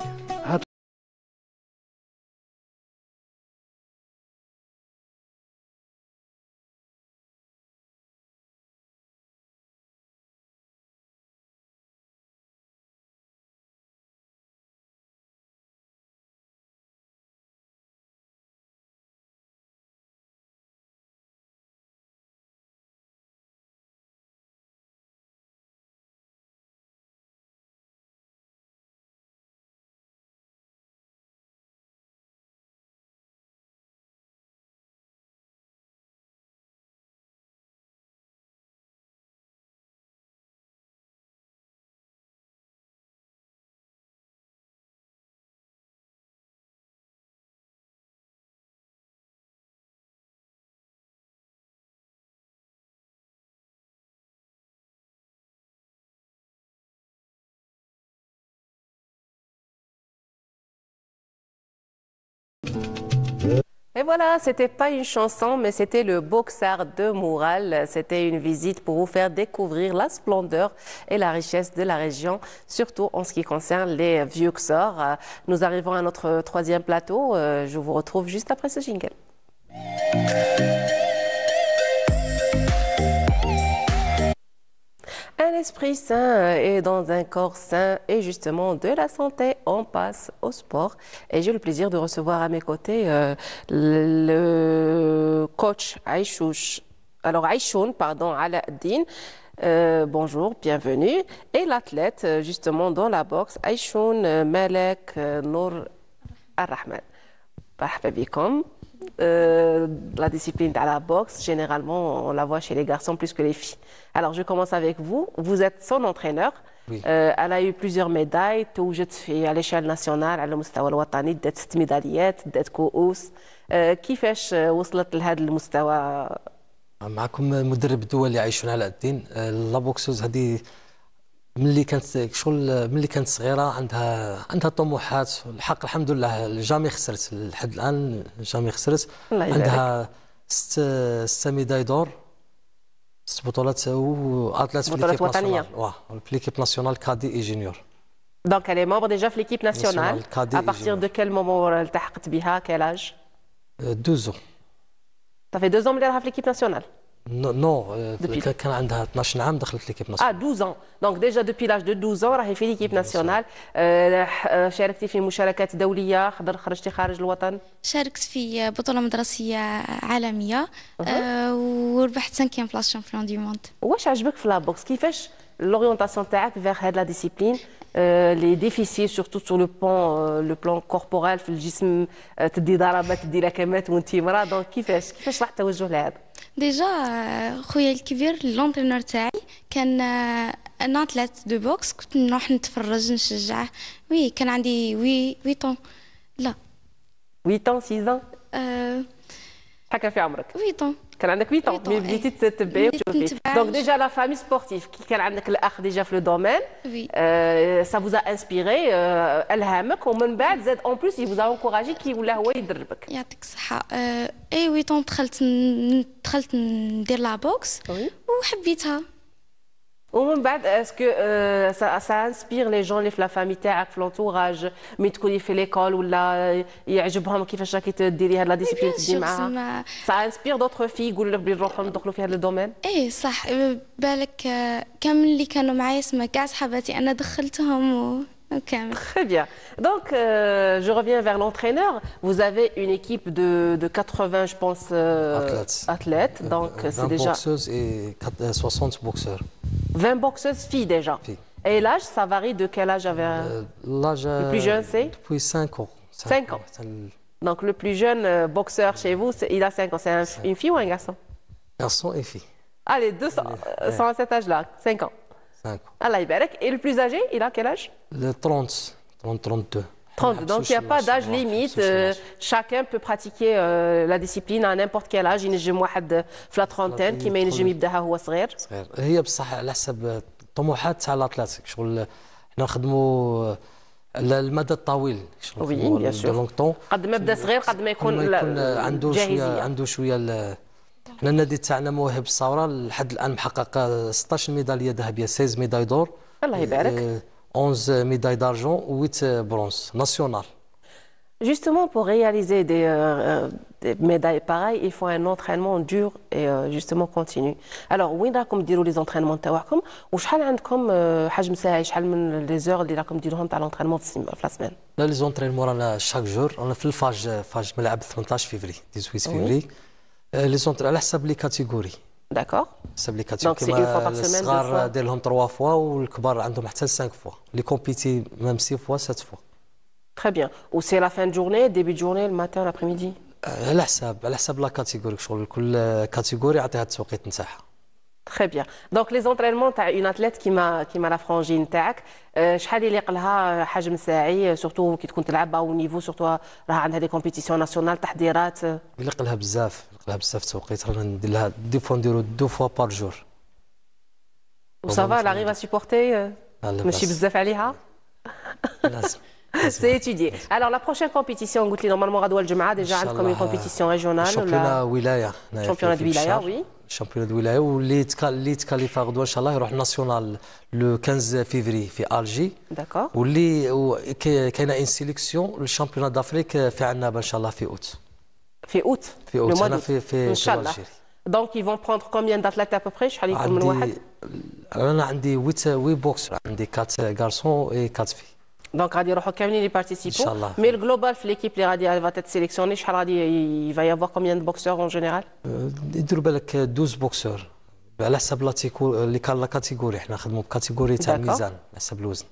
Et voilà, c'était pas une chanson, mais c'était le beau Ksar de Moural. C'était une visite pour vous faire découvrir la splendeur et la richesse de la région, surtout en ce qui concerne les vieux Ksar. Nous arrivons à notre troisième plateau. Je vous retrouve juste après ce jingle. Un esprit sain et dans un corps sain, et justement de la santé, on passe au sport. Et j'ai le plaisir de recevoir à mes côtés le coach Aïchoun Alaaddine. Bonjour, bienvenue. Et l'athlète justement dans la boxe, Aïchoun Malek Nour Ar-Rahman. La discipline de la boxe, généralement, on la voit chez les garçons plus que les filles. Alors, je commence avec vous. Vous êtes son entraîneur. Oui. Elle a eu plusieurs médailles. À l'échelle nationale, على المستوى الوطني دات 6 ميداليات دات كؤوس. كيفاش وصلت لهذا المستوى؟ معكم مدرب دولي عايشون علاء الدين. لا بوكسوز هذه ملي كانت صغيره عندها طموحات. الحق الحمد لله جامي خسرت لحد الان، جامي خسرت. عندها 6 ميداي دور، 6 بطولات واتلات في ليكيب ناسيونال. في ليكيب ناسيونال كادي اي جونيور. Donc elle est membre déjà de l'équipe nationale. À partir de quel moment التحقت بها؟ Quel âge? 12 ans. Ça fait 2 ans اللي راها في l'équipe nationale. Non, كان عندها 12 عام دخلت ليكيب ناسيونال. 12 ans. Donc déjà depuis l'âge de 12 ans راهي في l'équipe nationale. شاركتي في مشاركات دولية، خرجتي خارج الوطن؟ شاركت في بطولة مدرسية عالمية وربحت 5e بلاص شامبيون دي موند. واش عجبك في لابوكس؟ كيفاش l'orientation تاعك vers هاد لا ديسيبلين؟ les déficits surtout sur le plan corporel في الجسم، تدي ضربات تدي لكمات وانت مرا، دونك كيفاش راح توجه لهذا؟ ديجا خويا الكبير لونترينور تاعي كان ان اتليت دو بوكس، كنت نروح نتفرج نشجعه. وي كان عندي 8 ans. لا 8 ans 6 ans. شحال كان في عمرك؟ 8 ans. كان عندك 8 ans ملي بديتي تتبعي وتشوفي. دونك ديجا لا فامي سبورتيف كي كان عندك الاخ ديجا في لو دومين سا فوزا انسبيري الهمك ومن بعد زاد اون بليس يفوزا انكوراجي كي ولا هو يدربك. يعطيك الصحة. اي 8 ans دخلت ندير لا بوكس وحبيتها. ومن بعد اسكو سا انسبير لي جون اللي في لا فامي تاعك في لونتوراج ملي تكوني في ليكول ولا يعجبهم كيفاش راكي تديري هاد لا ديسيبلين تدي معاها سا انسبير دوطخ في يقول لك بلي نروحوا ندخلوا في هذا الدومين. ايه صح بالك كامل اللي كانوا معايا سما كاع صحاباتي انا دخلتهم وكامل. Très bien. Donc, je reviens vers l'entraîneur. Vous avez une équipe de 80, je pense, athlètes. Donc, c'est déjà... 20 boxeuses et 60 boxeurs. 20 boxeuses filles déjà. Filles. Et l'âge, ça varie de quel âge L'âge... Le plus jeune, c'est Depuis 5 ans. 5 ans. Donc, le plus jeune boxeur chez vous, il a 5 ans. C'est une fille ou un garçon? Garçon et fille. Ah, les deux sont à cet âge-là, 5 ans. 5 ans. Allah Ibarak. Et le plus âgé, il a quel âge? Le 30, 32. 30, donc il n'y a pas d'âge limite, chacun peut pratiquer la discipline à n'importe quel âge. ينجم واحد في لا ترونتين كيما ينجم يبداها هو صغير. هي بصح على حسب الطموحات تاع الاتلات شغل حنا نخدموا المدى الطويل شغل لونغ قد ما بدا صغير قد ما يكون عنده شويه حنا النادي تاعنا مواهب الصغرى لحد الان محقق 16 ميداليه ذهبيه 16 ميداي دور. الله يبارك. 11 médailles d'argent ou 8 bronzes nationales. Justement, pour réaliser des médailles pareilles, il faut un entraînement dur et justement continu. Alors, وين راكم ديروا les entraînements تاعكم وشحال عندكم حجم ساعي شحال من les heures اللي راكم ديروهم تاع l'entraînement في لا سيمين؟ لا لي زونترينمون رانا شاك جور رانا في الفاج ملعب 18 فيفري 18 فيفري لي زونتر على حسب لي كاتيجوري. D'accord. حسب لي كاتيجوري الصغار دير لهم 3 فوا والكبار عندهم حتى 5 فوا لي كومبيتي ميم 6 فوا 7 فوا. Très bien. Ou c'est la fin de journée, début de journée, le matin, l'après-midi? على حسب لا كاتيجوري شغل كل كاتيجوري يعطيها التوقيت نتاعها. Très bien. Donc les entraînements تاع une athlète كيما لا فرانجين تاعك شحال يليق لها حجم ساعي سورتو كي تكون تلعب او نيفو سورتو راه عندها دي كومبيتيسيون ناسيونال تحضيرات يليق لها بزاف التوقيت رانا ندير لها دي فوا نديرو 2 فوا بار جور. وصافا لا غيف سيبورتي ماشي بزاف عليها لازم. C'est étudié. Alors la prochaine compétition, قلت لي normalement غدوه الجمعه déjà عندكم une compétition régionale ولا ولايه. championnat de ولايه oui. championnat de ولايه واللي تكاليفا غدوه ان شاء الله يروح ناسيونال لو 15 فيفري في الجي. داكور. واللي كاينه ان سيليكسيون للشامبيونات دافريك في عنابه ان شاء الله في اوت. في اوت. انا في ان شاء الله. Donc ils vont prendre combien d'athlètes à peu près شحال يكون من واحد؟ انا عندي 8 بوكس عندي 4 غارسون و 4 في. Donc غادي يروحوا كاملين يبارتيسيبو. ان شاء الله. Mais le global في l'équipe اللي غادي va être sélectionnée شحال غادي il va y avoir combien de boxeurs en général؟ يديروا بالك 12 بوكسور على حسب اللي كان لا كاتيجوري حنا نخدموا بكاتيجوري تاع الميزان على حسب الوزن.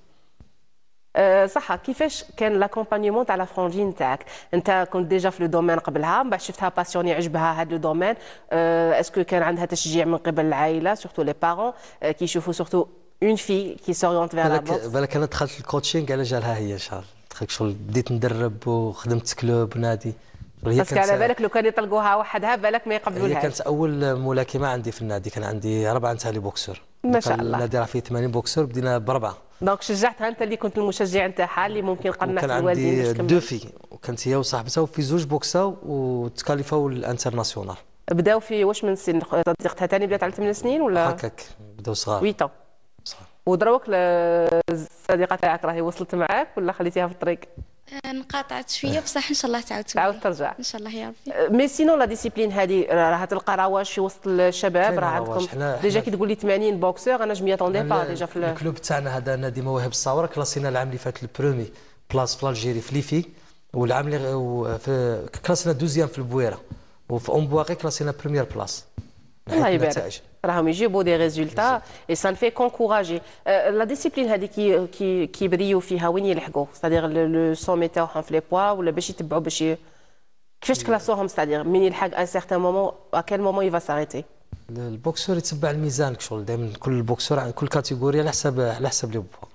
صح كيفاش كان لاكومبانيمون تاع لا فرانجين تاعك؟ انت كنت ديجا في لو دومين قبلها من بعد شفتها باسيوني عجبها هذا لو دومين اسكو كان عندها تشجيع من قبل العائله سورتو لي بارون كيشوفوا سورتو اون في كي سوريونت فيغ لا بوكس؟ بالك انا دخلت الكوتشينغ على جالها هي ان شاء الله دخلت شغل بديت ندرب وخدمت كلوب نادي. باسكو على بالك لو كان يطلقوها وحدها بالك ما يقبلولهاش. هي كانت اول ملاكمه عندي في النادي كان عندي 4 تاع بوكسور. ما شاء الله. النادي راه فيه 80 بوكسور بدينا ب4. دونك شجعتها انت اللي كنت المشجع نتاعها اللي ممكن قنعت الوالدين باش تكمل. كان عندي 2 في وكانت هي وصاحبتها وفي 2 بوكساو وتكاليفاو الانترناسيونال. بداو في واش من سن صديقتها ثاني بدات على 8 سنين ولا هكاك بداو صغار 8 ans ودروك الصديقه تاعك راهي وصلت معاك ولا خليتيها في الطريق؟ انقطعت شويه بصح ان شاء الله تعاود ترجع ان شاء الله يا ربي. مي سينو لا ديسيبلين هذه راها تلقى رواج في وسط الشباب راه عندكم ديجا كي تقول لي 80 بوكسور انا جو مي اتوندي با ديجا في الكلوب تاعنا هذا نادي مواهب الصغار كلاسينا العام اللي فات البرومي بلاص في الجيري في ليفي والعام اللي كلاسينا دوزيام في البويره وفي امبواقي كلاسينا بريمير بلاص. الله يبارك راهم يجيبوا دي ريزولتا اي سان في كونكوراجي. لا ديسيبلين هذه كي يبريو فيها وين يلحقوا ستادير لو سومي تاعهم في لي بوا ولا باش يتبعوا باش كيفاش تكلاسوهم ستادير من يلحق ان سيغتان مومون ا كيل مومون يفا ساريتي؟ البوكسور يتبع الميزان شغل دائما كل بوكسور كل كاتيجوري على حسب لي بوا.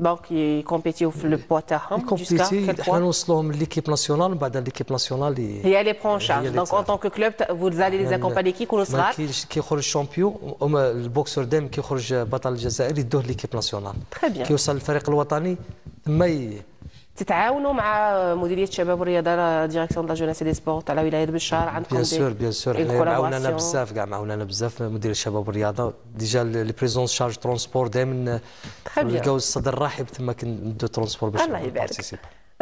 دونك يكومبيتيو في لو بوا تاعهم جوسكا حنا نوصلوهم ليكيب ناسيونال ومن بعد ليكيب ناسيونال هي لي برون شارج دونك اون طونك كلوب فوز الي لي اكومباني كي يكونوا صغار كي يخرج شامبيون البوكسور دائما كي يخرج بطل الجزائر يدوه ليكيب ناسيونال كي يوصل للفريق الوطني ثم تتعاونوا مع مديريه الشباب والرياضه ديريكسيون دو لا جونيس دي سبور تاع ولايه بشار عندكم بيان سور حنا معاوننا بزاف كاع معاوننا بزاف مدير الشباب والرياضه ديجا لي بريزونس شارج ترونسبور دائما نلقاو الصدر رحب ثم كندو ترونسبور باش الله يبارك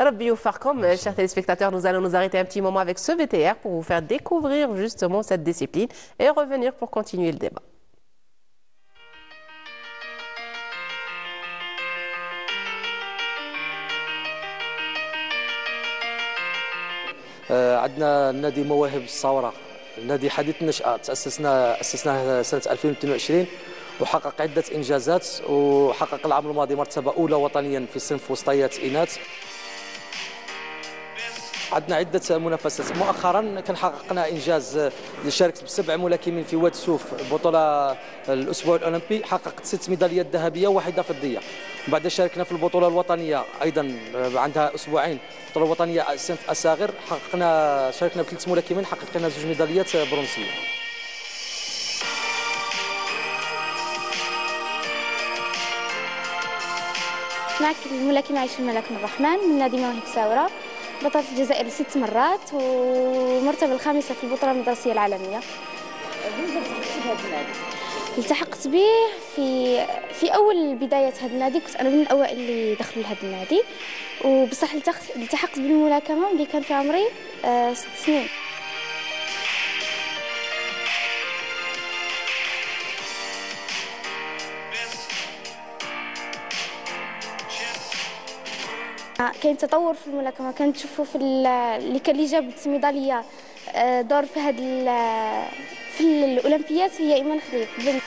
Rabbi Youfarkom, chers téléspectateurs, nous allons nous arrêter un petit moment avec ce VTR pour vous faire découvrir justement cette discipline et revenir pour continuer le débat. عندنا نادي مواهب الثورة، نادي حديث النشأة، أسسناه سنة 2022 وحقق عدة إنجازات، وحقق العام الماضي مرتبة أولى وطنيا في صنف وسطيات إناث. عندنا عدة منافسات، مؤخرا كان حققنا إنجاز اللي شاركت ب7 ملاكمين في واد سوف البطولة الأسبوع الأولمبي، حققت 6 ميداليات ذهبية وواحدة فضية. بعد شاركنا في البطولة الوطنية أيضا عندها أسبوعين، البطولة الوطنية صنف أصاغر شاركنا ب3 ملاكمين، حققنا 2 ميداليات برونزية. معك الملاكمة عايشة ملاك الرحمن من نادي مواهب ثورة، بطلة الجزائر 6 مرات ومرتبة الخامسة في البطولة المدرسية العالمية. التحقت به في أول بداية هذا النادي، كنت أنا من الأوائل اللي دخلوا لهذا النادي، وبصح التحقت بالملاكمة ملي كان في عمري 6 سنين. كاين تطور في الملاكمه، كنشوفوا في اللي جابت ميداليه دور في في الاولمبيات هي ايمان خليل.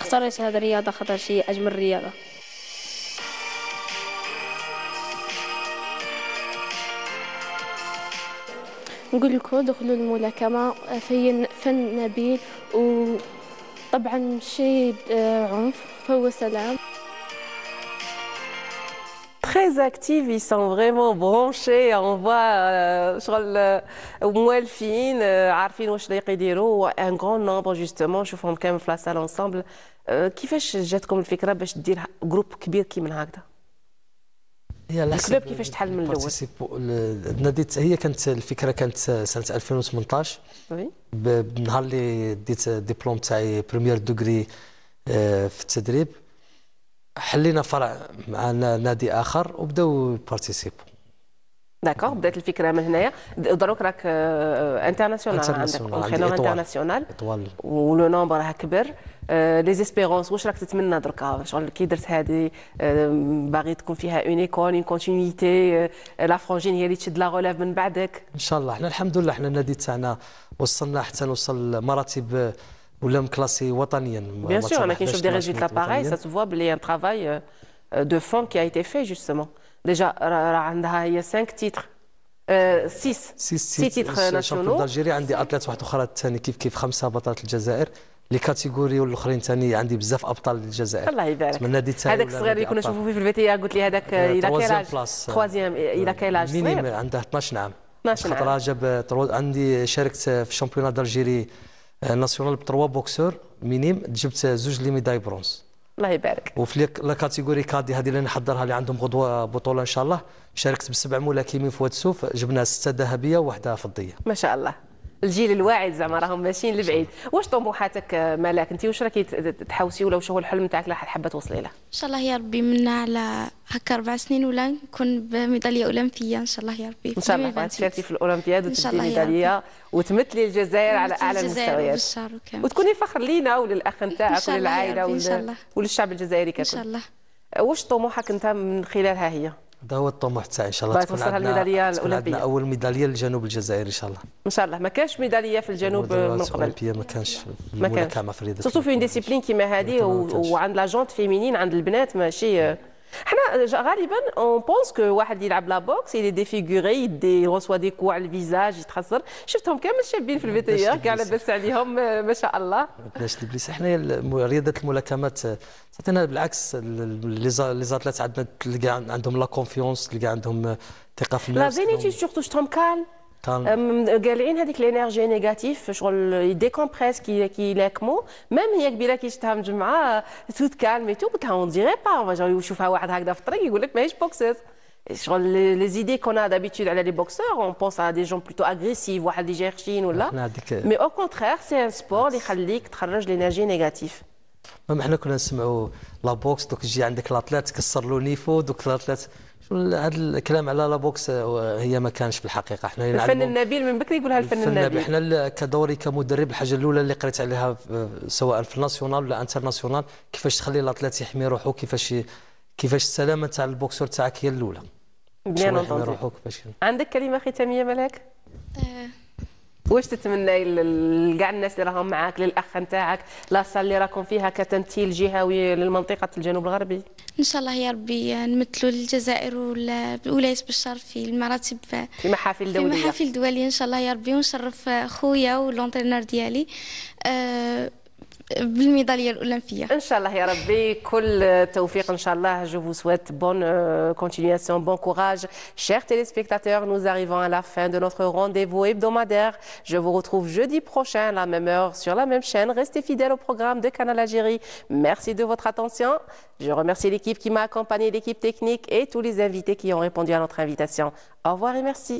اختاريت هذه الرياضه خاطر شي اجمل رياضه. نقول لكم دخلوا الملاكمه، فهي فن نبيل وطبعا ماشي عنف، فهو سلام. Très actifs, ils sont vraiment branchés. On voit شغل موالفين عارفين واش اللي يديروا. un grand nombre justement نشوفهم كامل في لاصال انصامبل. كيفاش جاتكم الفكره باش دير جروب كبير كيما هكذا؟ الكلوب كيفاش تحل من الاول؟ النادي هي كانت الفكره كانت سنه 2018 بالنهار اللي ديت الدبلوم تاعي بريمير دوغري في التدريب، حلينا فرع مع نادي اخر وبداو بارتيسيبو. داكور، بدات الفكره من هنايا. دروك راك انترناسيونال، عندك انترناسيونال انترناسيونال ولو نومبر راه كبر. لي زيسبيرونس واش راك تتمنى دركا شغل كي درت هذه؟ باغي تكون فيها اون ايكول اون كونتينيتي، لا فرونجين هي اللي تشد لا غوليف من بعدك؟ ان شاء الله. احنا الحمد لله احنا النادي تاعنا وصلنا حتى نوصل مراتب ولا مكلاسي وطنيا. بيان سور انا كي نشوف دي ريزولتا باغي سا تفوا بلي ان ترافاي دو فون كي ا ايتي في جوستومون. ديجا راه عندها هي 5 تيتر 6 تيتر ناسيونال. الجيري عندي اتليت واحد اخرى ثاني كيف 5 بطلة الجزائر لي كاتيجوري، والاخرين ثاني عندي بزاف ابطال الجزائر. الله يبارك. هذاك الصغير اللي كنا نشوفوه في الفيتي قلت لي هذاك الى كيلاج؟ 3 الى كيلاج صغير؟ عنده 12 عام. 12 عام. خاطر جاب عندي شاركت في الشامبيونات دالجيري ناسيونال ب3 بوكسور مينيم، جبت 2 لي ميداي برونز. الله يبارك. وفي لا كاتيجوري كادي هذه اللي نحضرها اللي عندهم غدوه بطوله ان شاء الله، شاركت ب7 ملاكمين في واد سوف، جبنا 6 ذهبيه وواحده فضيه. ما شاء الله. الجيل الواعد زعما راهم ماشيين لبعيد. واش طموحاتك ملاك انت؟ واش راكي تحوسي ولا واش هو الحلم تاعك اللي حابه توصلي له؟ ان شاء الله يا ربي منا على هكا 4 سنين ولا نكون بميداليه اولمبيه ان شاء الله يا ربي. ان شاء الله تشاركي في الاولمبياد وتدي ميداليه وتمثلي الجزائر على اعلى المستويات وتكوني فخر لينا وللاخ نتاعك وللعائله وللشعب الجزائري ككل. ان شاء الله. واش طموحك انت من خلالها هي؟ هذا هو الطموح تاعي ان شاء الله. تكون الميداليه الاولمبيه. عندنا اول ميداليه للجنوب الجزائري ان شاء الله. ان شاء الله. ما كانش ميداليه في الجنوب من قبل؟ الاولمبيه ما كانش الملاكمه في الرياضه، سورتو في ديسيبلين كيما هذه وعند لا جونت فيمينين عند البنات ماشي غالبا on pense que واحد يلعب لا بوكس il est défiguré il reçoit des coups على الفيزاج يتخسر شفتهم كامل شابين في الفيديو كاع لاباس عليهم ما شاء الله بلاش الابليس احنا رياضه الملاكمات تعطينا بالعكس لي زاتلات عندنا تلقى عندهم لا كونفيونس تلقى عندهم ثقه في النفس لا زينيتي سورتو شفتهم قالعين هذيك الانرجي نيجاتيف شغل يديكومبريس كي يلاكموا ميم هي كبيره كي شفتها مجمعه توت كالم اي تو قلت لها اون ديري با يشوفها واحد هكذا في الطريق يقول لك ماهيش بوكسوز شغل لي زيدي كون ا دابيتود على لي بوكسور اون بونس ا دي جون بلوتو اغريسيف واحد اللي جاي يخشين ولا مي او كونترير سي ان سبور اللي يخليك تخرج الانرجي نيجاتيف ما حنا كنا نسمعوا لا بوكس دوك يجي عندك لاتلات تكسر له نيفو دوك لاتلات هذا الكلام على لا بوكس هي ما كانش في الحقيقه احنا الفن النبيل من بكري يقولها الفن النبيل احنا كدوري كمدرب الحاجه الاولى اللي قريت عليها سواء في الناسيونال ولا انترناسيونال كيفاش تخلي الاطلات يحمي روحه كيفاش السلامه تاع البوكسور تاعك هي الاولى بيان انتوندي عندك كلمه ختاميه ملاك واش تتمنى لكاع الناس اللي راهم معاك للاخ نتاعك لاصال اللي راكم فيها كتمثيل جهوي للمنطقه الجنوب الغربي ان شاء الله يا ربي نمثلوا للجزائر والولايات بالشرف في المراتب في محافل دوليه في محافل دوليه ان شاء الله يا ربي ونشرف خويا واللونترينور ديالي بالميداليه الاولمبيه ان شاء الله يا ربي كل التوفيق ان شاء الله. Je vous souhaite bonne continuation, bon courage. Chers téléspectateurs, nous arrivons à la fin de notre rendez-vous hebdomadaire. Je vous retrouve jeudi prochain à la même heure sur la même chaîne. Restez fidèles au programme de Canal Algérie. Merci de votre attention. Je remercie l'équipe qui m'a accompagné, l'équipe technique et tous les invités qui ont répondu à notre invitation. Au revoir et merci.